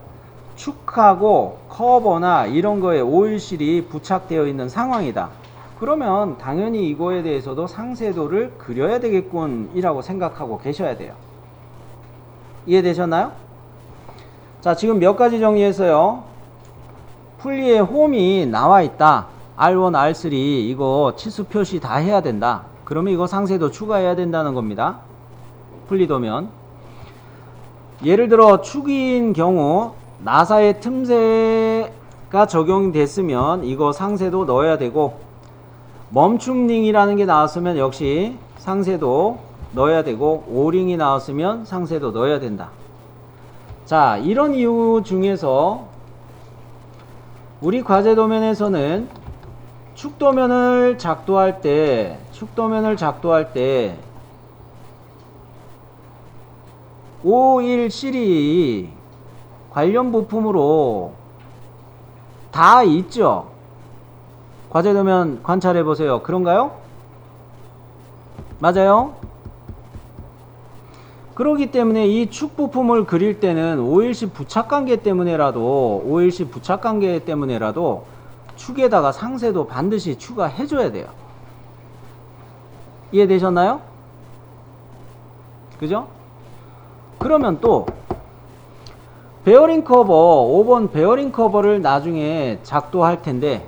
축하고 커버나 이런 거에 오일실이 부착되어 있는 상황이다. 그러면 당연히 이거에 대해서도 상세도를 그려야 되겠군 이라고 생각하고 계셔야 돼요. 이해되셨나요? 자, 지금 몇 가지 정리했어요. 풀리에 홈이 나와 있다. R1, R3 이거 치수 표시 다 해야 된다. 그러면 이거 상세도 추가해야 된다는 겁니다. 풀리도면. 예를 들어 축인 경우 나사의 틈새가 적용됐으면 이거 상세도 넣어야 되고, 멈춤링이라는 게 나왔으면 역시 상세도 넣어야 되고, 오링이 나왔으면 상세도 넣어야 된다. 자, 이런 이유 중에서 우리 과제 도면에서는 축도면을 작도할 때 오일실이 관련 부품으로 다 있죠. 과제 도면 관찰해 보세요. 그런가요? 맞아요? 그렇기 때문에 이 축 부품을 그릴 때는 오일시 부착관계 때문에라도 축에다가 상세도 반드시 추가해 줘야 돼요. 이해되셨나요? 그죠? 그러면 또 베어링 커버, 5번 베어링 커버를 나중에 작도할 텐데,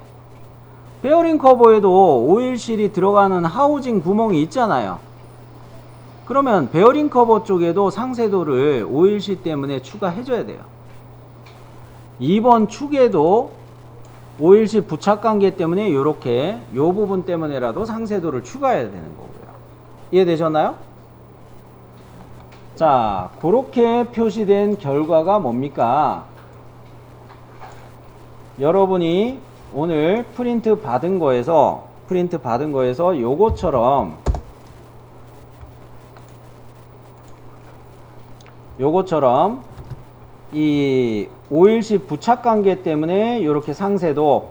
베어링 커버에도 오일실이 들어가는 하우징 구멍이 있잖아요. 그러면 베어링 커버 쪽에도 상세도를 오일실 때문에 추가해 줘야 돼요. 2번 축에도 오일실 부착관계 때문에 이렇게 요 부분 때문에라도 상세도를 추가해야 되는 거고요. 이해되셨나요? 자, 그렇게 표시된 결과가 뭡니까? 여러분이 오늘 프린트 받은 거에서 요거처럼 이 오일시 부착 관계 때문에 이렇게 상세도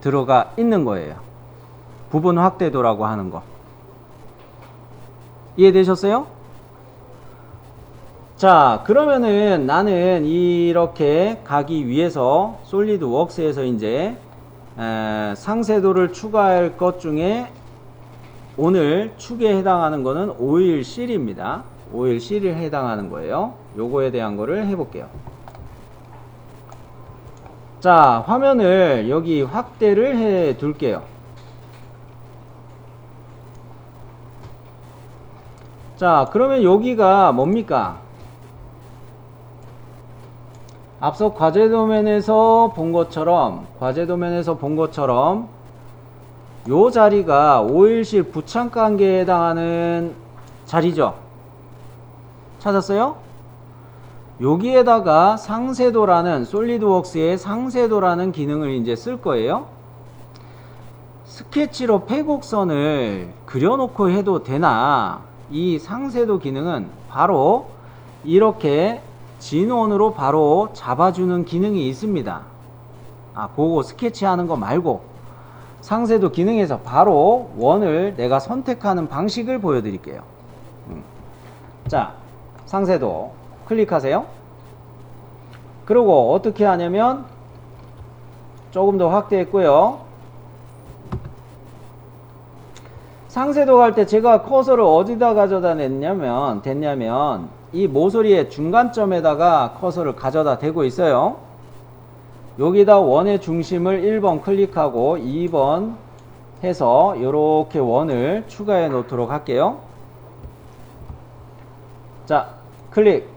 들어가 있는 거예요. 부분 확대도라고 하는 거. 이해되셨어요? 자, 그러면은 나는 이렇게 가기 위해서 솔리드웍스에서 이제 상세도를 추가할 것 중에 오늘 축에 해당하는 거는 오일실입니다. 오일실에 해당하는 거예요. 요거에 대한 거를 해볼게요. 자, 화면을 여기 확대를 해 둘게요. 자, 그러면 여기가 뭡니까? 앞서 과제 도면에서 본 것처럼 요 자리가 오일실 부착 관계에 해당하는 자리죠. 찾았어요? 여기에다가 상세도라는 솔리드웍스의 상세도라는 기능을 이제 쓸 거예요. 스케치로 폐곡선을 그려놓고 해도 되나? 이 상세도 기능은 바로 이렇게 진원으로 바로 잡아주는 기능이 있습니다. 그거 스케치하는 거 말고 상세도 기능에서 바로 원을 내가 선택하는 방식을 보여드릴게요. 자, 상세도 클릭하세요. 그리고 어떻게 하냐면 조금 더 확대했고요. 상세도 갈 때 제가 커서를 어디다 가져다 됐냐면 이 모서리의 중간점에다가 커서를 가져다 대고 있어요. 여기다 원의 중심을 1번 클릭하고 2번 해서 이렇게 원을 추가해 놓도록 할게요. 자, 클릭.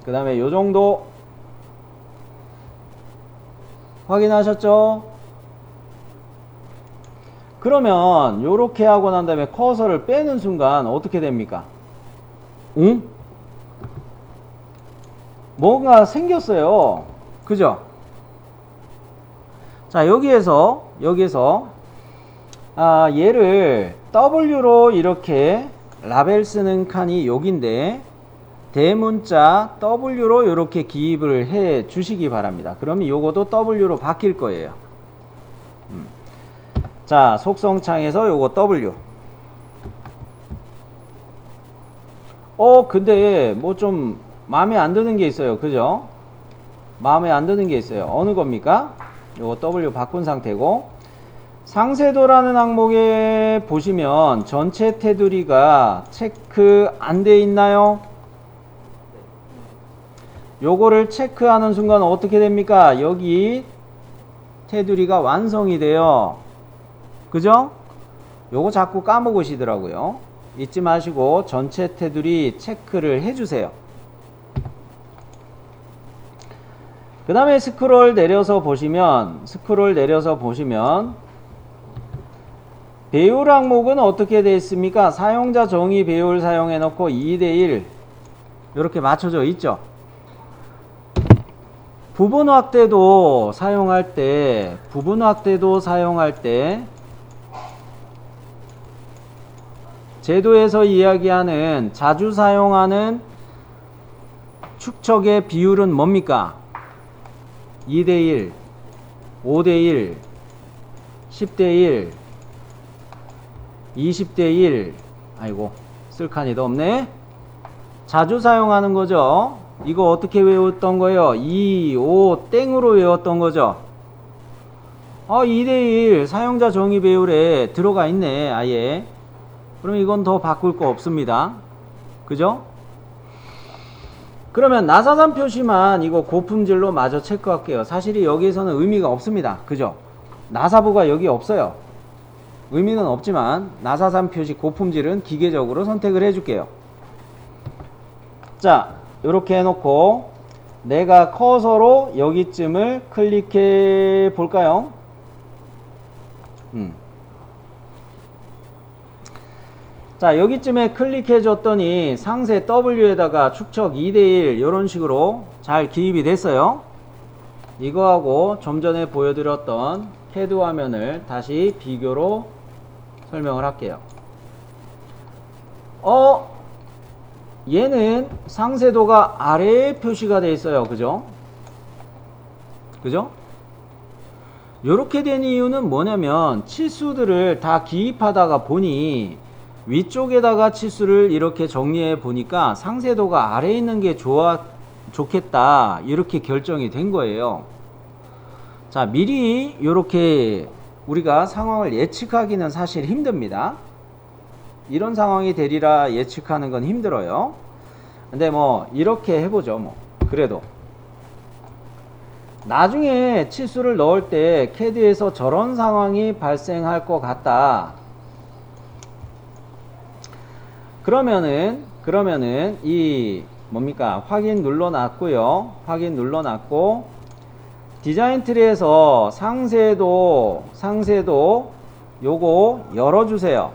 그 다음에 요 정도 확인하셨죠? 그러면 요렇게 하고 난 다음에 커서를 빼는 순간 어떻게 됩니까? 응? 뭔가 생겼어요. 그죠? 자, 여기에서 얘를 W로 이렇게 라벨 쓰는 칸이 여긴데 대문자 W로 이렇게 기입을 해 주시기 바랍니다. 그러면 요것도 W로 바뀔 거예요. 자, 속성창에서 요거 W. 근데 뭐 좀 마음에 안 드는 게 있어요. 그죠? 마음에 안 드는 게 있어요. 어느 겁니까? 요거 W 바꾼 상태고, 상세도라는 항목에 보시면 전체 테두리가 체크 안 돼 있나요? 요거를 체크하는 순간 어떻게 됩니까? 여기 테두리가 완성이 돼요. 그죠? 요거 자꾸 까먹으시더라고요. 잊지 마시고 전체 테두리 체크를 해주세요. 그 다음에 스크롤 내려서 보시면 배율 항목은 어떻게 되어 있습니까? 사용자 정의 배율 사용해 놓고 2대1 이렇게 맞춰져 있죠. 부분 확대도 사용할 때 제도에서 이야기하는 자주 사용하는 축척의 비율은 뭡니까? 2대1, 5대1, 10대1, 20대1. 아이고, 쓸 칸이 더 없네. 자주 사용하는 거죠. 이거 어떻게 외웠던 거예요? 2, 5, 땡으로 외웠던 거죠. 2대1 사용자 정의 배율에 들어가 있네, 아예. 그럼 이건 더 바꿀 거 없습니다. 그죠? 그러면 나사산 표시만 이거 고품질로 마저 체크할게요. 사실 여기에서는 의미가 없습니다. 그죠? 나사부가 여기 없어요. 의미는 없지만 나사산 표시 고품질은 기계적으로 선택을 해줄게요. 자, 이렇게 해놓고 내가 커서로 여기쯤을 클릭해 볼까요? 자, 여기쯤에 클릭해 줬더니 상세 W에다가 축척 2대1 이런 식으로 잘 기입이 됐어요. 이거하고 좀 전에 보여드렸던 CAD 화면을 다시 비교로 설명을 할게요. 얘는 상세도가 아래에 표시가 되어 있어요. 그죠? 요렇게 된 이유는 뭐냐면 치수들을 다 기입하다가 보니 위쪽에다가 치수를 이렇게 정리해 보니까 상세도가 아래에 있는 게 좋겠다, 이렇게 결정이 된 거예요. 자, 미리 이렇게 우리가 상황을 예측하기는 사실 힘듭니다. 이런 상황이 되리라 예측하는 건 힘들어요. 근데 뭐 이렇게 해보죠. 뭐 그래도 나중에 치수를 넣을 때 CAD에서 저런 상황이 발생할 것 같다. 그러면은 이 뭡니까? 확인 눌러놨고요. 확인 눌러놨고 디자인 트리에서 상세도 요거 열어주세요.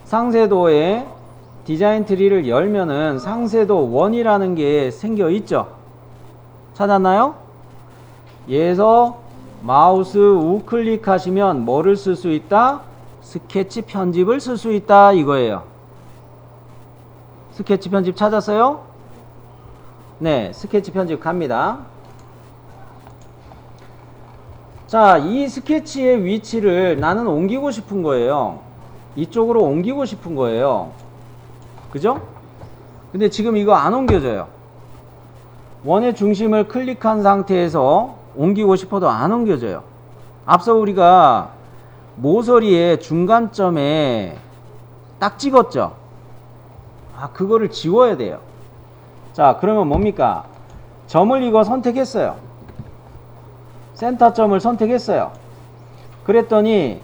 상세도에 디자인 트리를 열면은 상세도 1이라는 게 생겨 있죠. 찾았나요? 얘에서 마우스 우클릭 하시면 뭐를 쓸 수 있다? 스케치 편집을 쓸 수 있다, 이거예요. 스케치 편집 찾았어요? 네, 스케치 편집 갑니다. 자, 이 스케치의 위치를 나는 옮기고 싶은 거예요. 이쪽으로 옮기고 싶은 거예요. 그죠? 근데 지금 이거 안 옮겨져요. 원의 중심을 클릭한 상태에서 옮기고 싶어도 안 옮겨져요. 앞서 우리가 모서리의 중간점에 딱 찍었죠. 그거를 지워야 돼요. 자, 그러면 뭡니까? 점을 이거 선택했어요. 센터점을 선택했어요. 그랬더니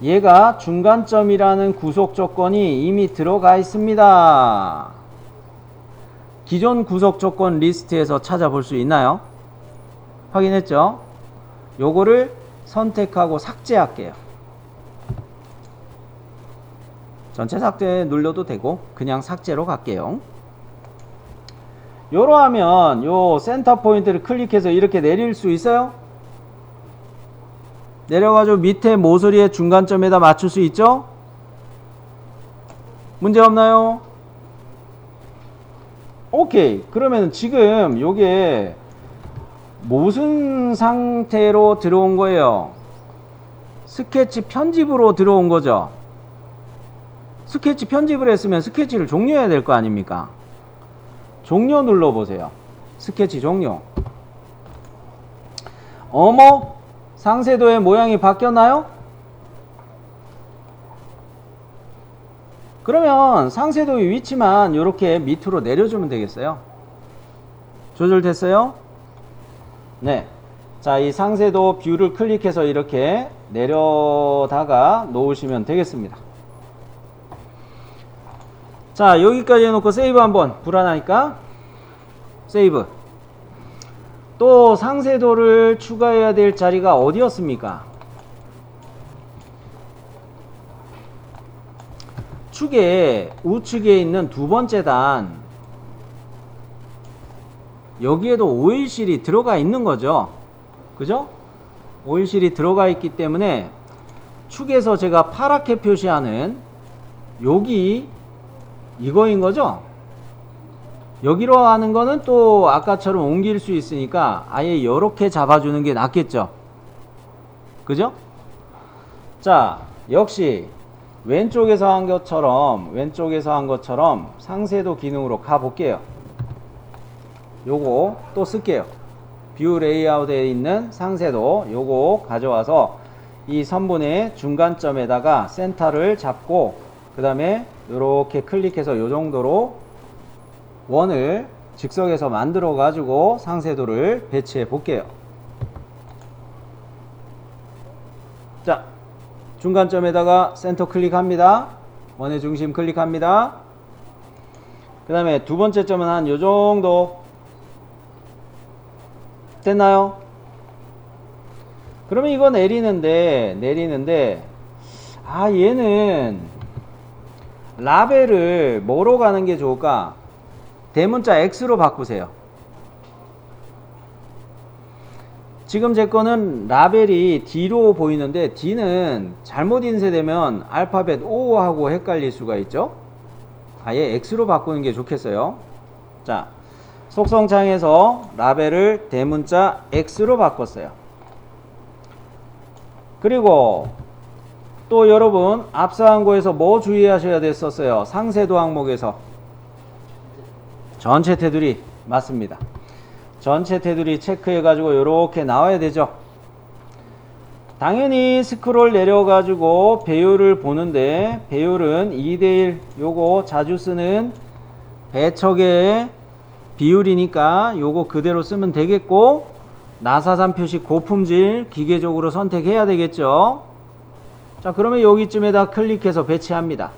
얘가 중간점이라는 구속 조건이 이미 들어가 있습니다. 기존 구속 조건 리스트에서 찾아볼 수 있나요? 확인했죠? 요거를 선택하고 삭제할게요. 전체 삭제 눌러도 되고 그냥 삭제로 갈게요. 요러하면 요 센터 포인트를 클릭해서 이렇게 내릴 수 있어요? 내려가지고 밑에 모서리의 중간점에다 맞출 수 있죠? 문제 없나요? 오케이. 그러면 지금 요게 무슨 상태로 들어온 거예요? 스케치 편집으로 들어온 거죠? 스케치 편집을 했으면 스케치를 종료해야 될 거 아닙니까? 종료 눌러보세요. 스케치 종료. 어머? 상세도의 모양이 바뀌었나요? 그러면 상세도의 위치만 이렇게 밑으로 내려주면 되겠어요. 조절됐어요? 네. 자, 이 상세도 뷰를 클릭해서 이렇게 내려다가 놓으시면 되겠습니다. 자, 여기까지 해놓고 세이브 한번. 불안하니까 세이브. 또 상세도를 추가해야 될 자리가 어디였습니까? 축의 우측에 있는 두 번째 단, 여기에도 오일실이 들어가 있는 거죠. 그죠? 오일실이 들어가 있기 때문에 축에서 제가 파랗게 표시하는 여기 이거인 거죠. 여기로 하는 거는 또 아까처럼 옮길 수 있으니까 아예 이렇게 잡아주는 게 낫겠죠. 그죠? 자, 역시 왼쪽에서 한 것처럼 상세도 기능으로 가볼게요. 요거 또 쓸게요. 뷰 레이아웃에 있는 상세도 요거 가져와서 이 선분의 중간점에다가 센터를 잡고 그 다음에 요렇게 클릭해서 요 정도로 원을 즉석에서 만들어 가지고 상세도를 배치해 볼게요. 자, 중간점에다가 센터 클릭합니다. 원의 중심 클릭합니다. 그 다음에 두 번째 점은 한 요 정도 됐나요? 그러면 이거 내리는데 얘는 라벨을 뭐로 가는 게 좋을까? 대문자 X로 바꾸세요. 지금 제 거는 라벨이 D로 보이는데 D는 잘못 인쇄되면 알파벳 O하고 헷갈릴 수가 있죠. 아예 X로 바꾸는 게 좋겠어요. 자, 속성창에서 라벨을 대문자 X로 바꿨어요. 그리고 또 여러분 앞서 한 거에서 뭐 주의하셔야 됐었어요? 상세도 항목에서 전체 테두리 맞습니다. 전체 테두리 체크해 가지고 이렇게 나와야 되죠. 당연히 스크롤 내려 가지고 배열을 보는데 배열은 2:1 요거 자주 쓰는 배척의 비율이니까 요거 그대로 쓰면 되겠고, 나사산 표시 고품질 기계적으로 선택해야 되겠죠. 자, 그러면 여기쯤에다 클릭해서 배치합니다.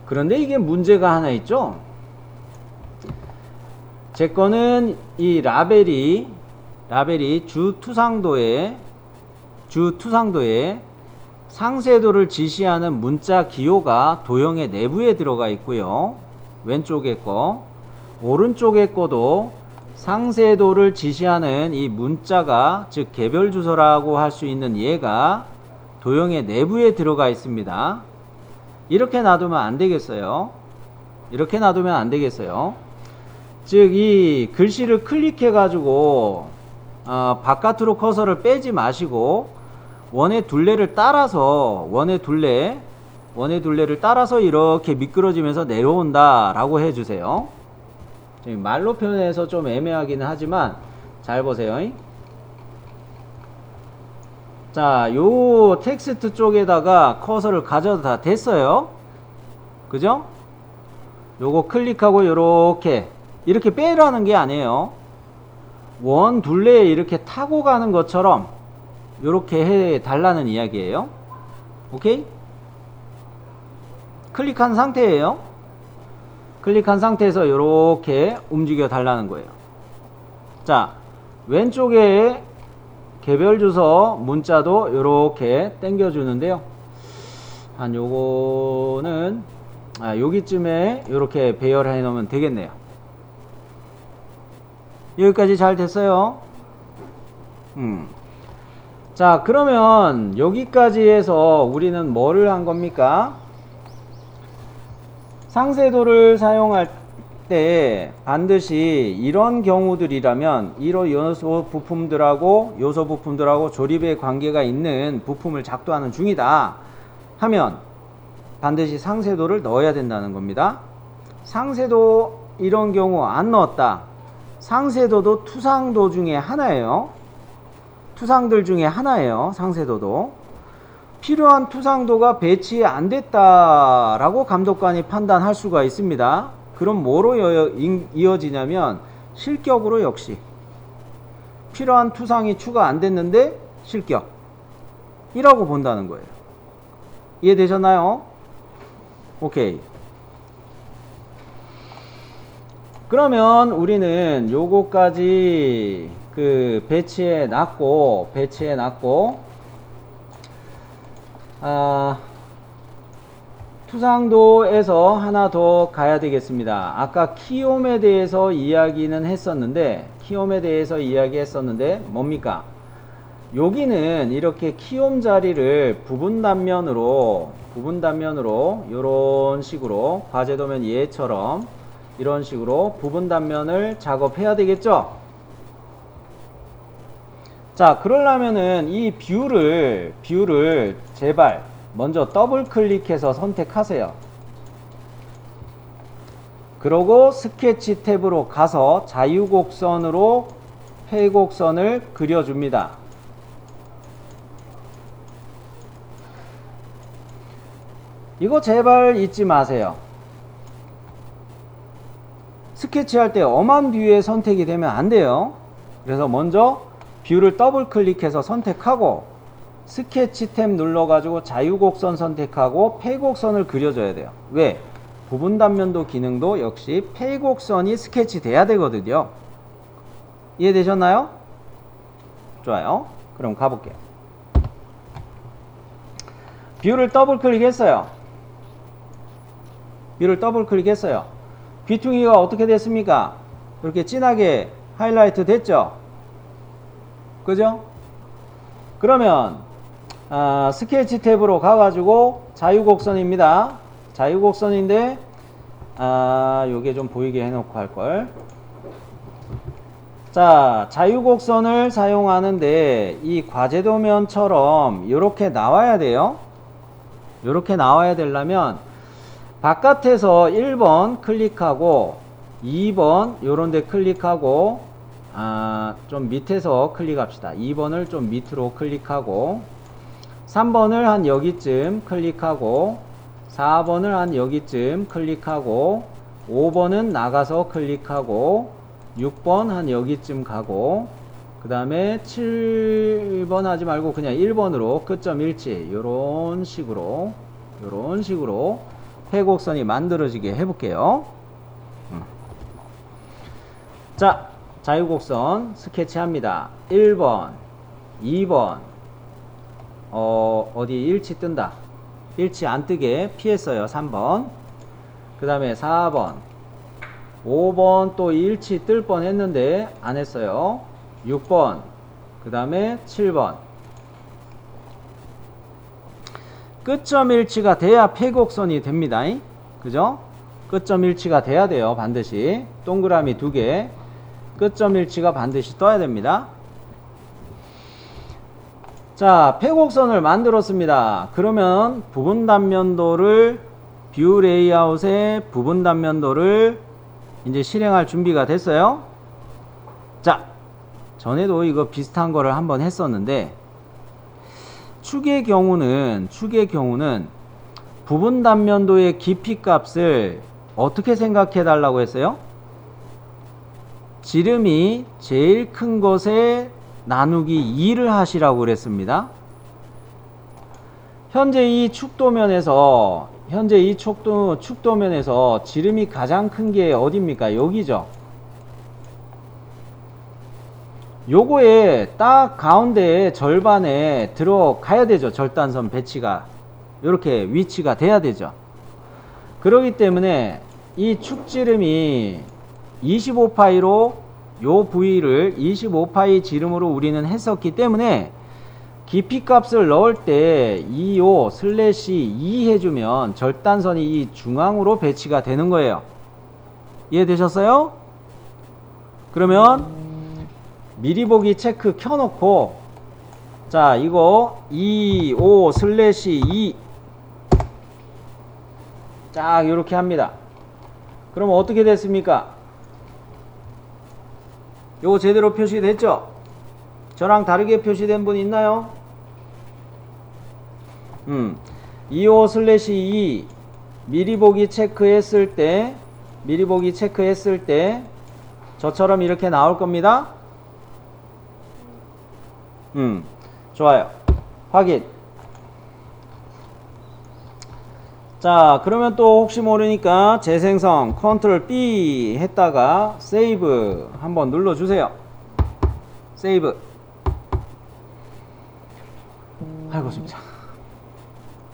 그런데 이게 문제가 하나 있죠. 제 거는 이 라벨이 주투상도에 상세도를 지시하는 문자 기호가 도형의 내부에 들어가 있고요. 왼쪽에 거, 오른쪽에 거도 상세도를 지시하는 이 문자가, 즉 개별 주소라고 할 수 있는 얘가 도형의 내부에 들어가 있습니다. 이렇게 놔두면 안 되겠어요. 즉 이 글씨를 클릭해 가지고 바깥으로 커서를 빼지 마시고 원의 둘레를 따라서 이렇게 미끄러지면서 내려온다 라고 해주세요. 말로 표현해서 좀 애매하기는 하지만 잘 보세요. 자, 요 텍스트 쪽에다가 커서를 가져도 다 됐어요. 그죠? 요거 클릭하고 이렇게 빼라는 게 아니에요. 원 둘레에 이렇게 타고 가는 것처럼 요렇게 해 달라는 이야기예요. 오케이? 클릭한 상태예요. 클릭한 상태에서 요렇게 움직여 달라는 거예요. 자, 왼쪽에 개별 주소 문자도 요렇게 당겨 주는데요. 한 요거는 여기쯤에 요렇게 배열을 해 놓으면 되겠네요. 여기까지 잘 됐어요. 자, 그러면 여기까지 해서 우리는 뭐를 한 겁니까? 상세도를 사용할 때 반드시 이런 경우들이라면 이런 요소 부품들하고 조립의 관계가 있는 부품을 작동하는 중이다 하면 반드시 상세도를 넣어야 된다는 겁니다. 상세도 이런 경우 안 넣었다. 상세도도 투상도 중에 하나예요. 투상들 중에 하나예요. 상세도도. 필요한 투상도가 배치 안 됐다라고 감독관이 판단할 수가 있습니다. 그럼 뭐로 이어지냐면 실격으로 역시 필요한 투상이 추가 안 됐는데 실격이라고 본다는 거예요. 이해되셨나요? 오케이. 그러면 우리는 요거까지 배치해 놨고 투상도에서 하나 더 가야 되겠습니다. 아까 키옴에 대해서 이야기는 했었는데 뭡니까? 여기는 이렇게 키옴 자리를 부분 단면으로 이런 식으로 과제도면 얘처럼 이런 식으로 부분 단면을 작업해야 되겠죠? 자, 그러려면은 이 뷰를 제발 먼저 더블 클릭해서 선택하세요. 그러고 스케치 탭으로 가서 자유곡선으로 폐곡선을 그려줍니다. 이거 제발 잊지 마세요. 스케치할 때 엄한 뷰에 선택이 되면 안 돼요. 그래서 먼저 뷰를 더블 클릭해서 선택하고 스케치 탭 눌러가지고 자유곡선 선택하고 폐곡선을 그려줘야 돼요. 왜? 부분 단면도 기능도 역시 폐곡선이 스케치 돼야 되거든요. 이해되셨나요? 좋아요. 그럼 가볼게요. 뷰를 더블 클릭했어요. 귀퉁이가 어떻게 됐습니까? 이렇게 진하게 하이라이트 됐죠? 그죠? 그러면 스케치 탭으로 가가지고 자유곡선입니다. 자유곡선인데 요게 좀 보이게 해놓고 할걸. 자, 자유곡선을 사용하는데 이 과제도면처럼 이렇게 나와야 돼요. 이렇게 나와야 되려면 바깥에서 1번 클릭하고 2번 요런데 클릭하고 좀 밑에서 클릭합시다. 2번을 좀 밑으로 클릭하고 3번을 한 여기쯤 클릭하고 4번을 한 여기쯤 클릭하고 5번은 나가서 클릭하고 6번 한 여기쯤 가고 그 다음에 7번 하지 말고 그냥 1번으로 끝점 일치 요런 식으로 폐곡선이 만들어지게 해볼게요. 자, 자유곡선 스케치합니다. 1번 2번 어디 일치 뜬다. 일치 안 뜨게 피했어요. 3번 그 다음에 4번 5번 또 일치 뜰 뻔 했는데 안 했어요. 6번 그 다음에 7번 끝점 일치가 돼야 폐곡선이 됩니다. 그죠? 끝점 일치가 돼야 돼요. 반드시 동그라미 2개 끝점 일치가 반드시 떠야 됩니다. 자, 폐곡선을 만들었습니다. 그러면 부분 단면도를 뷰 레이아웃의 부분 단면도를 이제 실행할 준비가 됐어요. 자, 전에도 이거 비슷한 거를 한번 했었는데 축의 경우는 부분 단면도의 깊이 값을 어떻게 생각해 달라고 했어요? 지름이 제일 큰 것의 나누기 2를 하시라고 그랬습니다. 현재 이 축도면에서 지름이 가장 큰 게 어디입니까? 여기죠. 요거에 딱 가운데 절반에 들어가야 되죠. 절단선 배치가 이렇게 위치가 돼야 되죠. 그렇기 때문에 이 축지름이 25파이로 요 부위를 25파이 지름으로 우리는 했었기 때문에 깊이 값을 넣을 때 25/2 해주면 절단선이 이 중앙으로 배치가 되는 거예요. 이해되셨어요? 그러면 미리 보기 체크 켜놓고, 자, 이거 25/2 쫙 이렇게 합니다. 그럼 어떻게 됐습니까? 요거 제대로 표시됐죠? 저랑 다르게 표시된 분 있나요? 25/2 미리 보기 체크했을 때 저처럼 이렇게 나올 겁니다. 좋아요. 확인. 자, 그러면 또 혹시 모르니까 재생성 컨트롤 B 했다가 세이브 한번 눌러주세요. 세이브. 아이고 진짜.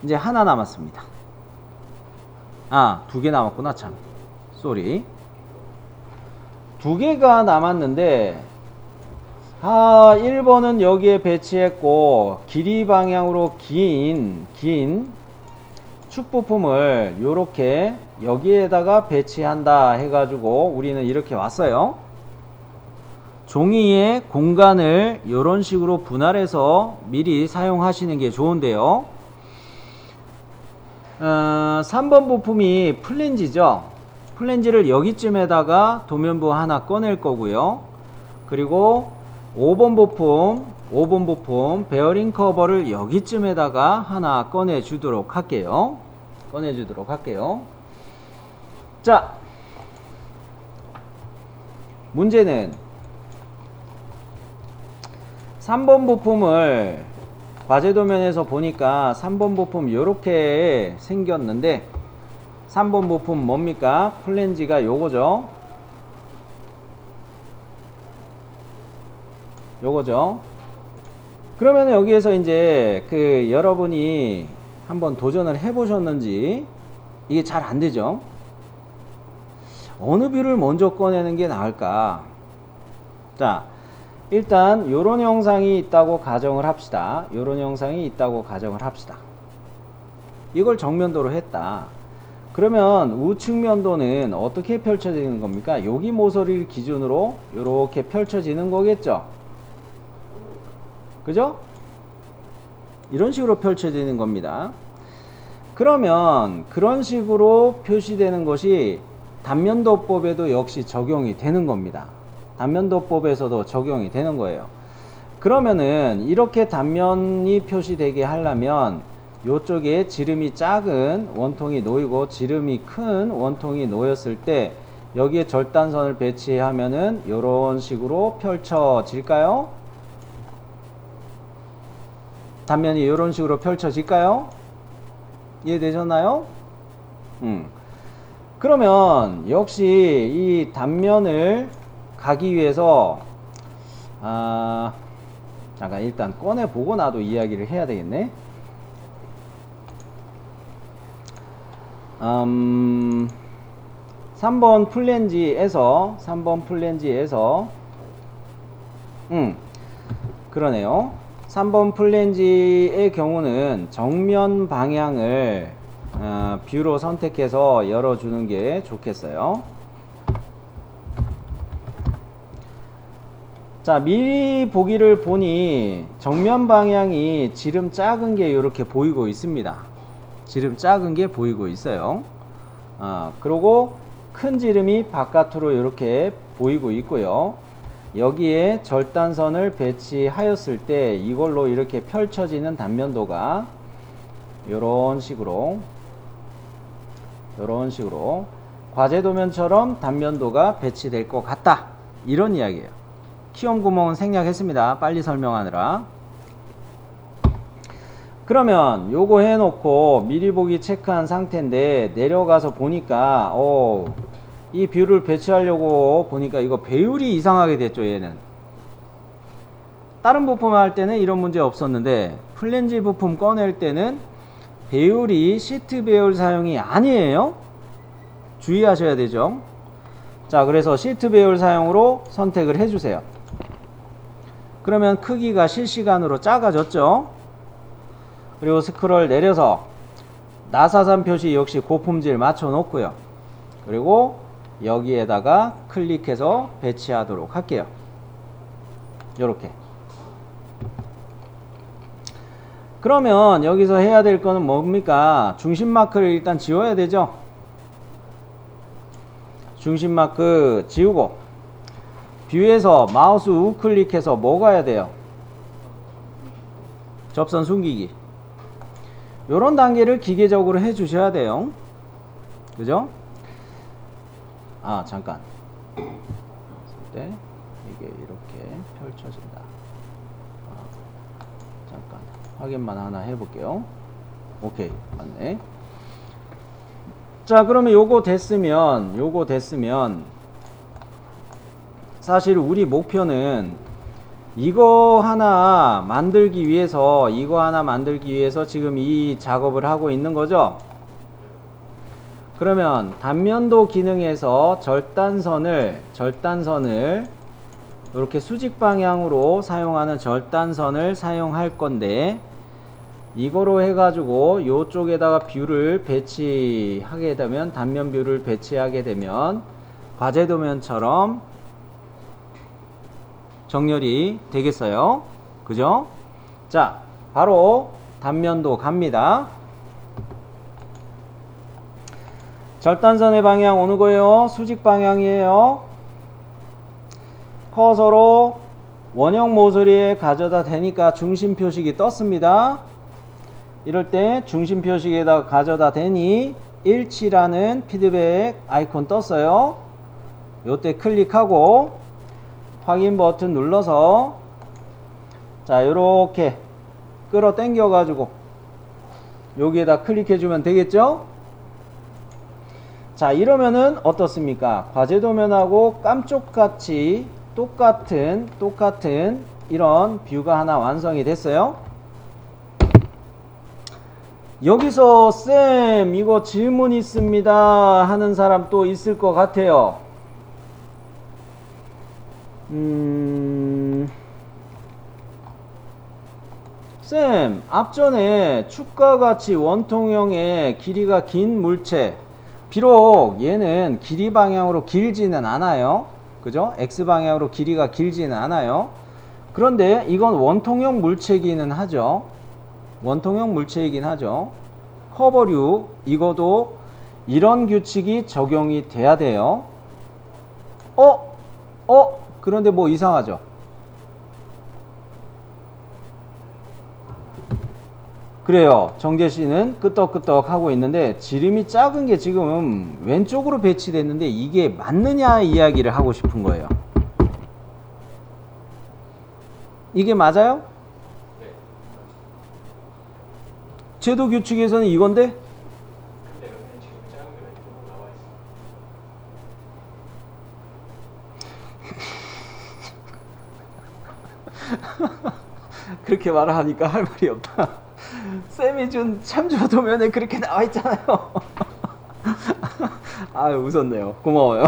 이제 하나 남았습니다. 아, 2개 남았구나. 참 쏘리. 2개가 남았는데 1번은 여기에 배치했고, 길이 방향으로 긴 축부품을 요렇게 여기에다가 배치한다 해가지고 우리는 이렇게 왔어요. 종이의 공간을 요런 식으로 분할해서 미리 사용하시는 게 좋은데요. 3번 부품이 플랜지죠. 플랜지를 여기쯤에다가 도면부 하나 꺼낼 거고요. 그리고 5번 부품 베어링 커버를 여기쯤에다가 하나 꺼내 주도록 할게요. 자, 문제는 3번 부품을 과제도면에서 보니까 3번 부품 요렇게 생겼는데, 3번 부품 뭡니까? 플랜지가 요거죠. 그러면 여기에서 이제 여러분이 한번 도전을 해 보셨는지 이게 잘 안 되죠. 어느 뷰를 먼저 꺼내는 게 나을까? 자, 일단 요런 영상이 있다고 가정을 합시다. 이걸 정면도로 했다. 그러면 우측면도는 어떻게 펼쳐지는 겁니까? 여기 모서리를 기준으로 이렇게 펼쳐지는 거겠죠. 그죠? 이런 식으로 펼쳐지는 겁니다. 그러면 그런 식으로 표시되는 것이 단면도법에도 역시 적용이 되는 겁니다. 단면도법에서도 적용이 되는 거예요. 그러면은 이렇게 단면이 표시되게 하려면 요쪽에 지름이 작은 원통이 놓이고 지름이 큰 원통이 놓였을 때 여기에 절단선을 배치하면은 이런 식으로 펼쳐질까요? 단면이 이런 식으로 펼쳐질까요? 이해되셨나요? 그러면 역시 이 단면을 가기 위해서 잠깐 일단 꺼내보고 나도 이야기를 해야 되겠네. 3번 플랜지에서 그러네요. 3번 플랜지의 경우는 정면 방향을 뷰로 선택해서 열어주는 게 좋겠어요. 자, 미리 보기를 보니 정면 방향이 지름 작은 게 이렇게 보이고 있습니다. 지름 작은 게 보이고 있어요. 그리고 큰 지름이 바깥으로 이렇게 보이고 있고요. 여기에 절단선을 배치하였을 때 이걸로 이렇게 펼쳐지는 단면도가 이런 식으로 과제도면처럼 단면도가 배치될 것 같다, 이런 이야기예요. 키움 구멍은 생략했습니다. 빨리 설명하느라. 그러면 요거 해놓고 미리 보기 체크한 상태인데 내려가서 보니까 이 뷰를 배치하려고 보니까 이거 배율이 이상하게 됐죠. 얘는 다른 부품 할 때는 이런 문제 없었는데 플랜지 부품 꺼낼 때는 배율이 시트 배율 사용이 아니에요. 주의하셔야 되죠. 자, 그래서 시트 배율 사용으로 선택을 해주세요. 그러면 크기가 실시간으로 작아졌죠. 그리고 스크롤 내려서 나사산 표시 역시 고품질 맞춰 놓고요. 그리고 여기에다가 클릭해서 배치하도록 할게요. 요렇게. 그러면 여기서 해야 될 거는 뭡니까? 중심 마크를 일단 지워야 되죠. 중심 마크 지우고 뷰에서 마우스 우클릭해서 뭐 가야 돼요? 접선 숨기기. 요런 단계를 기계적으로 해 주셔야 돼요. 그죠? 아, 잠깐. 네, 이게 이렇게 펼쳐진다. 잠깐 확인만 하나 해볼게요. 오케이, 맞네. 자, 그러면 요거 됐으면 사실 우리 목표는 이거 하나 만들기 위해서 지금 이 작업을 하고 있는 거죠. 그러면 단면도 기능에서 절단선을 이렇게 수직 방향으로 사용하는 절단선을 사용할 건데, 이거로 해가지고 요쪽에다가 뷰를 배치하게 되면, 단면 뷰를 배치하게 되면 과제 도면처럼 정렬이 되겠어요. 그죠? 자, 바로 단면도 갑니다. 절단선의 방향 어느 거예요? 수직 방향이에요. 커서로 원형 모서리에 가져다 대니까 중심 표식이 떴습니다. 이럴 때 중심 표식에다가 가져다 대니 일치라는 피드백 아이콘 떴어요. 요때 클릭하고 확인 버튼 눌러서 자, 요렇게 끌어 당겨 가지고 여기에다 클릭해 주면 되겠죠? 자, 이러면은 어떻습니까? 과제 도면하고 깜쪽같이 똑같은 이런 뷰가 하나 완성이 됐어요. 여기서 쌤 이거 질문 있습니다 하는 사람 또 있을 것 같아요. 쌤, 앞전에 축과 같이 원통형의 길이가 긴 물체, 비록 얘는 길이 방향으로 길지는 않아요. 그죠? X방향으로 길이가 길지는 않아요. 그런데 이건 원통형 물체이기는 하죠. 원통형 물체이긴 하죠. 커버류, 이거도 이런 규칙이 적용이 돼야 돼요. 그런데 뭐 이상하죠? 그래요. 정재씨는 끄떡끄떡 하고 있는데 지름이 작은 게 지금 왼쪽으로 배치됐는데 이게 맞느냐 이야기를 하고 싶은 거예요. 이게 맞아요? 네. 제도 규칙에서는 이건데? 근데 여기는 지금 작은 게 왼쪽으로 나와 있어. 그렇게 말을 하니까 할 말이 없다. 쌤이 준 참조 도면에 그렇게 나와 있잖아요. 아유, 웃었네요. 고마워요.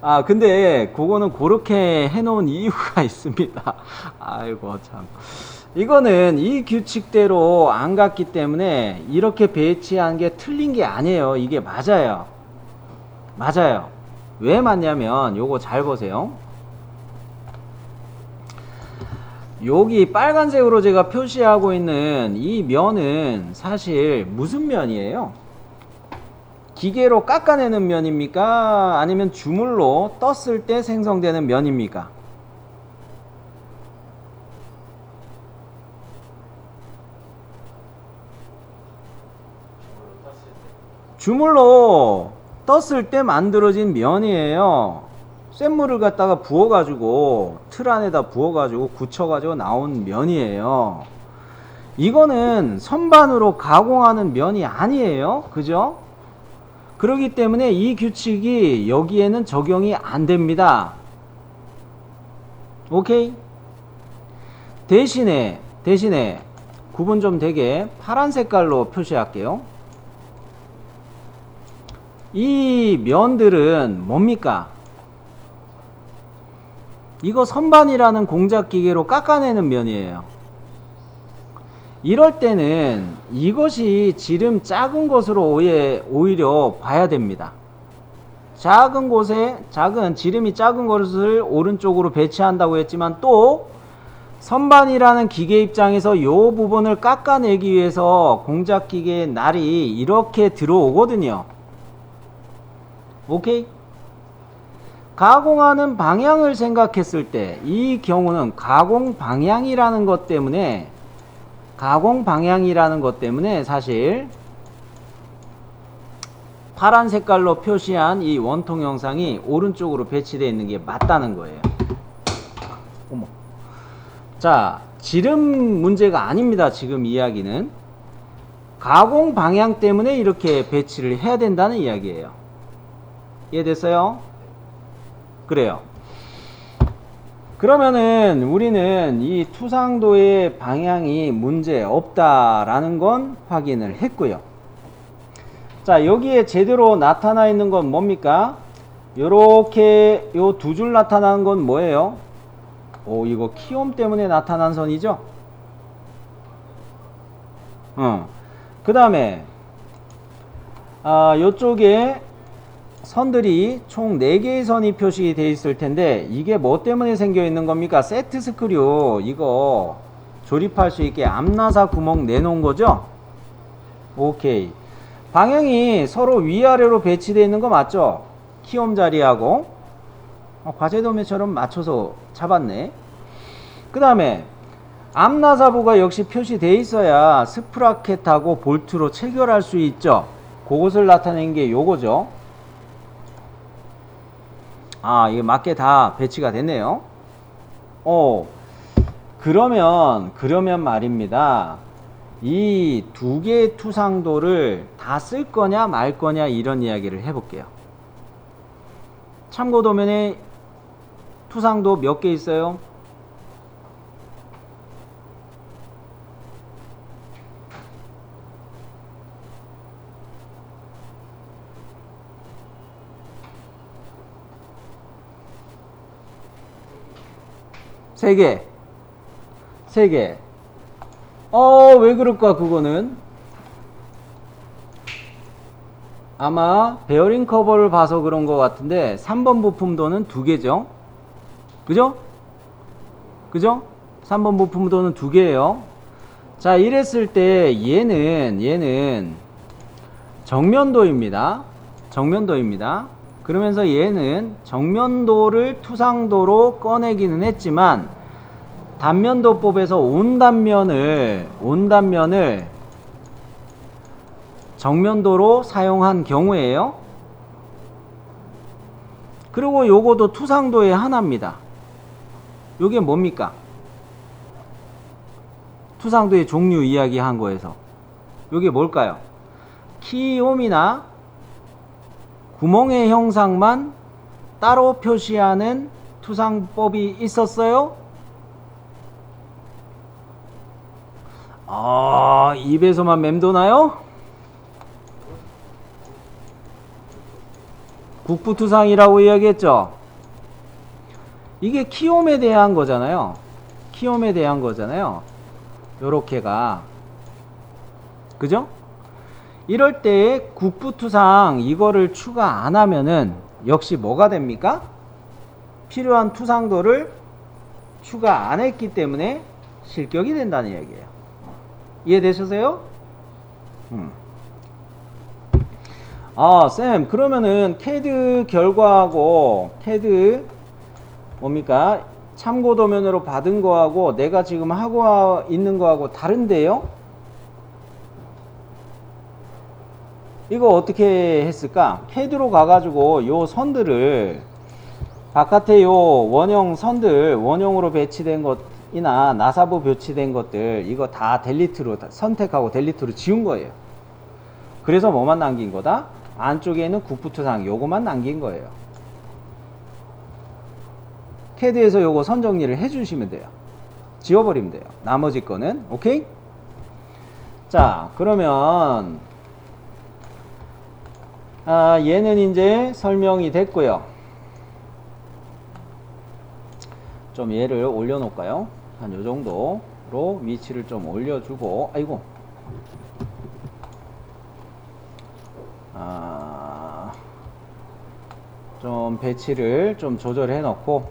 아, 근데 그거는 그렇게 해놓은 이유가 있습니다. 아이고 참. 이거는 이 규칙대로 안 갔기 때문에 이렇게 배치한 게 틀린 게 아니에요. 이게 맞아요. 맞아요. 왜 맞냐면 요거 잘 보세요. 여기 빨간색으로 제가 표시하고 있는 이 면은 사실 무슨 면이에요? 기계로 깎아내는 면입니까? 아니면 주물로 떴을 때 생성되는 면입니까? 주물로 떴을 때 만들어진 면이에요. 쇳물을 갖다가 부어가지고 틀 안에다 부어가지고 굳혀가지고 나온 면이에요. 이거는 선반으로 가공하는 면이 아니에요. 그죠? 그렇기 때문에 이 규칙이 여기에는 적용이 안 됩니다. 오케이? 대신에 구분 좀 되게 파란 색깔로 표시할게요. 이 면들은 뭡니까? 이거 선반이라는 공작 기계로 깎아내는 면이에요. 이럴 때는 이것이 지름 작은 것으로 오히려 봐야 됩니다. 지름이 작은 것을 오른쪽으로 배치한다고 했지만 또 선반이라는 기계 입장에서 이 부분을 깎아내기 위해서 공작 기계의 날이 이렇게 들어오거든요. 오케이? 가공하는 방향을 생각했을 때 이 경우는 가공 방향이라는 것 때문에 사실 파란 색깔로 표시한 이 원통 영상이 오른쪽으로 배치되어 있는 게 맞다는 거예요. 어머. 자, 지름 문제가 아닙니다. 지금 이야기는 가공 방향 때문에 이렇게 배치를 해야 된다는 이야기예요. 이해됐어요? 그래요. 그러면은 우리는 이 투상도의 방향이 문제 없다라는 건 확인을 했고요. 자, 여기에 제대로 나타나 있는 건 뭡니까? 요렇게 요 두 줄 나타나는 건 뭐예요? 이거 키옴 때문에 나타난 선이죠? 그 다음에 요쪽에 선들이 총 4개의 선이 표시되어 있을 텐데 이게 뭐 때문에 생겨 있는 겁니까? 세트 스크류 이거 조립할 수 있게 앞나사 구멍 내놓은 거죠? 오케이. 방향이 서로 위아래로 배치되어 있는 거 맞죠? 키옴 자리하고 과제도면처럼 맞춰서 잡았네. 그 다음에 앞나사부가 역시 표시되어 있어야 스프라켓하고 볼트로 체결할 수 있죠. 그것을 나타낸 게 요거죠. 이게 맞게 다 배치가 됐네요. 그러면 말입니다. 이 두 개의 투상도를 다 쓸 거냐 말 거냐 이런 이야기를 해볼게요. 참고 도면에 투상도 몇 개 있어요? 세 개. 왜 그럴까, 그거는? 아마 베어링 커버를 봐서 그런 것 같은데 3번 부품도는 2개죠. 그죠? 3번 부품도는 2개예요. 자, 이랬을 때 얘는 정면도입니다. 그러면서 얘는 정면도를 투상도로 꺼내기는 했지만 단면도법에서 온단면을 정면도로 사용한 경우에요. 그리고 요거도 투상도의 하나입니다. 요게 뭡니까? 투상도의 종류 이야기한 거에서 요게 뭘까요? 키옴이나 구멍의 형상만 따로 표시하는 투상법이 있었어요? 입에서만 맴도나요? 국부투상이라고 이야기했죠? 이게 키옴에 대한 거잖아요. 요렇게가. 그죠? 이럴 때 국부투상 이거를 추가 안 하면은 역시 뭐가 됩니까? 필요한 투상도를 추가 안 했기 때문에 실격이 된다는 이야기예요. 이해되셨어요? 쌤, 그러면은 CAD 결과하고 CAD 뭡니까? 참고 도면으로 받은 거하고 내가 지금 하고 있는 거하고 다른데요? 이거 어떻게 했을까? CAD로 가가지고 요 선들을 바깥에 요 원형 선들, 원형으로 배치된 것이나 나사부 배치된 것들, 이거 다 델리트로 선택하고 델리트로 지운 거예요. 그래서 뭐만 남긴 거다? 안쪽에는 굿부트상 요거만 남긴 거예요. 캐드에서 요거 선 정리를 해주시면 돼요. 지워버리면 돼요. 나머지 거는. 오케이? 자, 그러면 얘는 이제 설명이 됐고요. 좀 얘를 올려놓을까요? 한 요 정도로 위치를 좀 올려주고, 아이고. 좀 배치를 좀 조절해 놓고,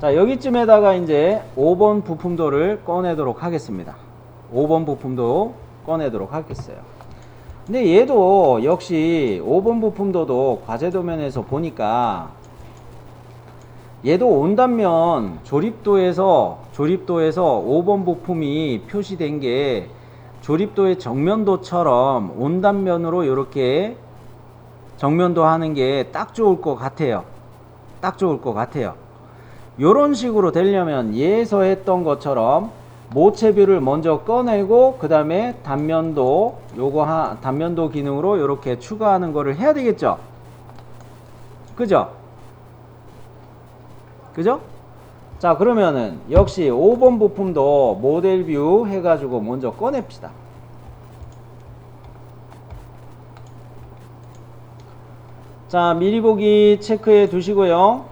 자, 여기쯤에다가 이제 5번 부품도를 꺼내도록 하겠습니다. 5번 부품도 꺼내도록 하겠어요. 근데 얘도 역시 5번 부품도도 과제도면에서 보니까 얘도 온단면 조립도에서 5번 부품이 표시된 게 조립도의 정면도처럼 온단면으로 이렇게 정면도 하는 게 딱 좋을 것 같아요. 딱 좋을 것 같아요. 요런 식으로 되려면 얘에서 했던 것처럼 모체뷰를 먼저 꺼내고 그 다음에 단면도 단면도 기능으로 이렇게 추가하는 거를 해야 되겠죠. 그죠? 그죠? 자, 그러면은 역시 5번 부품도 모델뷰 해가지고 먼저 꺼냅시다. 자, 미리 보기 체크해 두시고요.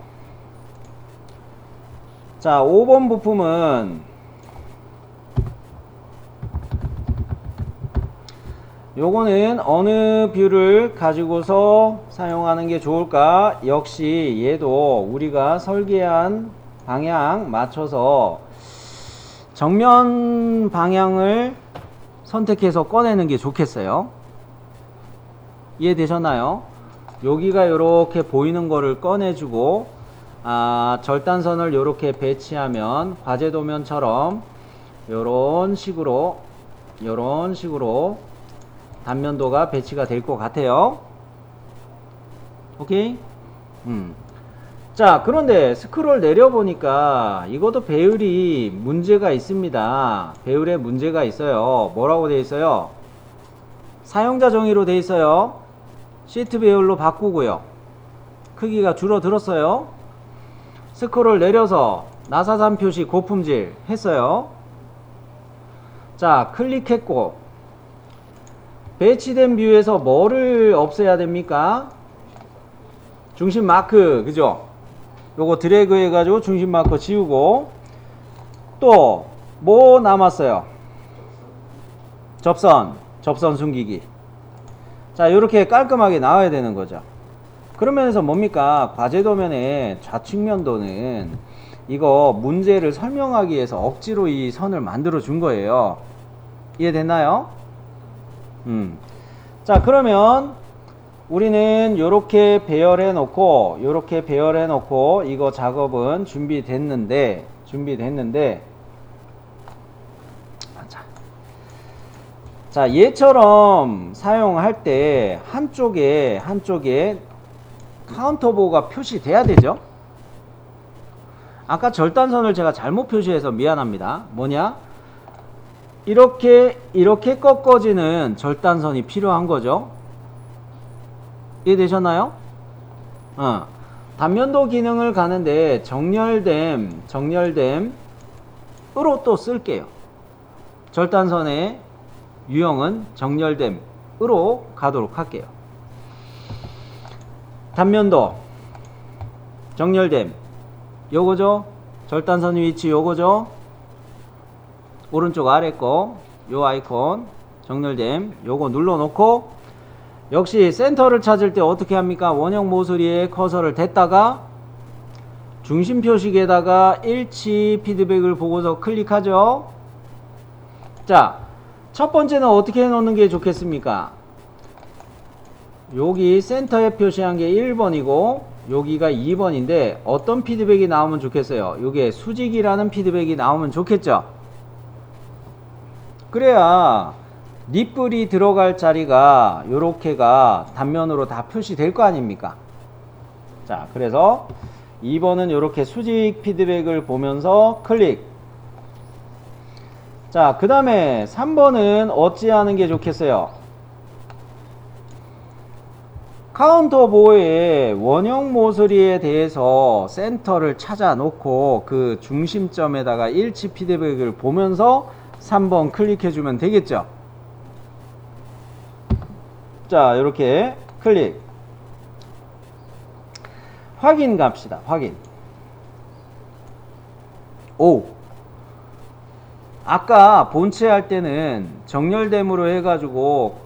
자, 5번 부품은 요거는 어느 뷰를 가지고서 사용하는 게 좋을까? 역시 얘도 우리가 설계한 방향 맞춰서 정면 방향을 선택해서 꺼내는 게 좋겠어요. 이해되셨나요? 여기가 이렇게 보이는 거를 꺼내주고 절단선을 이렇게 배치하면 과제도면처럼 요런 식으로 단면도가 배치가 될 것 같아요. 오케이? 자, 그런데 스크롤 내려보니까 이것도 배율이 문제가 있습니다. 배율에 문제가 있어요. 뭐라고 되어 있어요? 사용자 정의로 되어 있어요. 시트 배율로 바꾸고요. 크기가 줄어들었어요. 스크롤 내려서 나사산 표시 고품질 했어요. 자, 클릭했고 배치된 뷰에서 뭐를 없애야 됩니까? 중심 마크, 그죠? 요거 드래그 해가지고 중심 마크 지우고 또 뭐 남았어요? 접선 숨기기. 자, 요렇게 깔끔하게 나와야 되는 거죠. 그러면서 뭡니까? 과제도면의 좌측면도는 이거 문제를 설명하기 위해서 억지로 이 선을 만들어 준 거예요. 이해됐나요? 자, 그러면 우리는 요렇게 배열해 놓고 이거 작업은 준비됐는데 자, 얘처럼 사용할 때 한쪽에 카운터보가 표시돼야 되죠. 아까 절단선을 제가 잘못 표시해서 미안합니다. 뭐냐? 이렇게 꺾어지는 절단선이 필요한 거죠. 이해되셨나요? 단면도 기능을 가는데 정렬됨으로 또 쓸게요. 절단선의 유형은 정렬됨으로 가도록 할게요. 단면도 정렬됨 요거죠. 절단선 위치 요거죠. 오른쪽 아래 거 요 아이콘 정렬됨 요거 눌러 놓고 역시 센터를 찾을 때 어떻게 합니까? 원형 모서리에 커서를 댔다가 중심 표식에다가 일치 피드백을 보고서 클릭하죠. 자, 첫 번째는 어떻게 해 놓는 게 좋겠습니까? 여기 센터에 표시한 게 1번이고 여기가 2번인데 어떤 피드백이 나오면 좋겠어요? 요게 수직이라는 피드백이 나오면 좋겠죠? 그래야 립불이 들어갈 자리가 요렇게가 단면으로 다 표시될 거 아닙니까? 자, 그래서 2번은 이렇게 수직 피드백을 보면서 클릭. 자, 그 다음에 3번은 어찌하는 게 좋겠어요? 카운터 보호의 원형 모서리에 대해서 센터를 찾아 놓고 그 중심점에다가 일치 피드백을 보면서 3번 클릭해 주면 되겠죠. 자, 이렇게 클릭. 확인 갑시다. 확인. 오, 아까 본체 할 때는 정렬됨으로 해가지고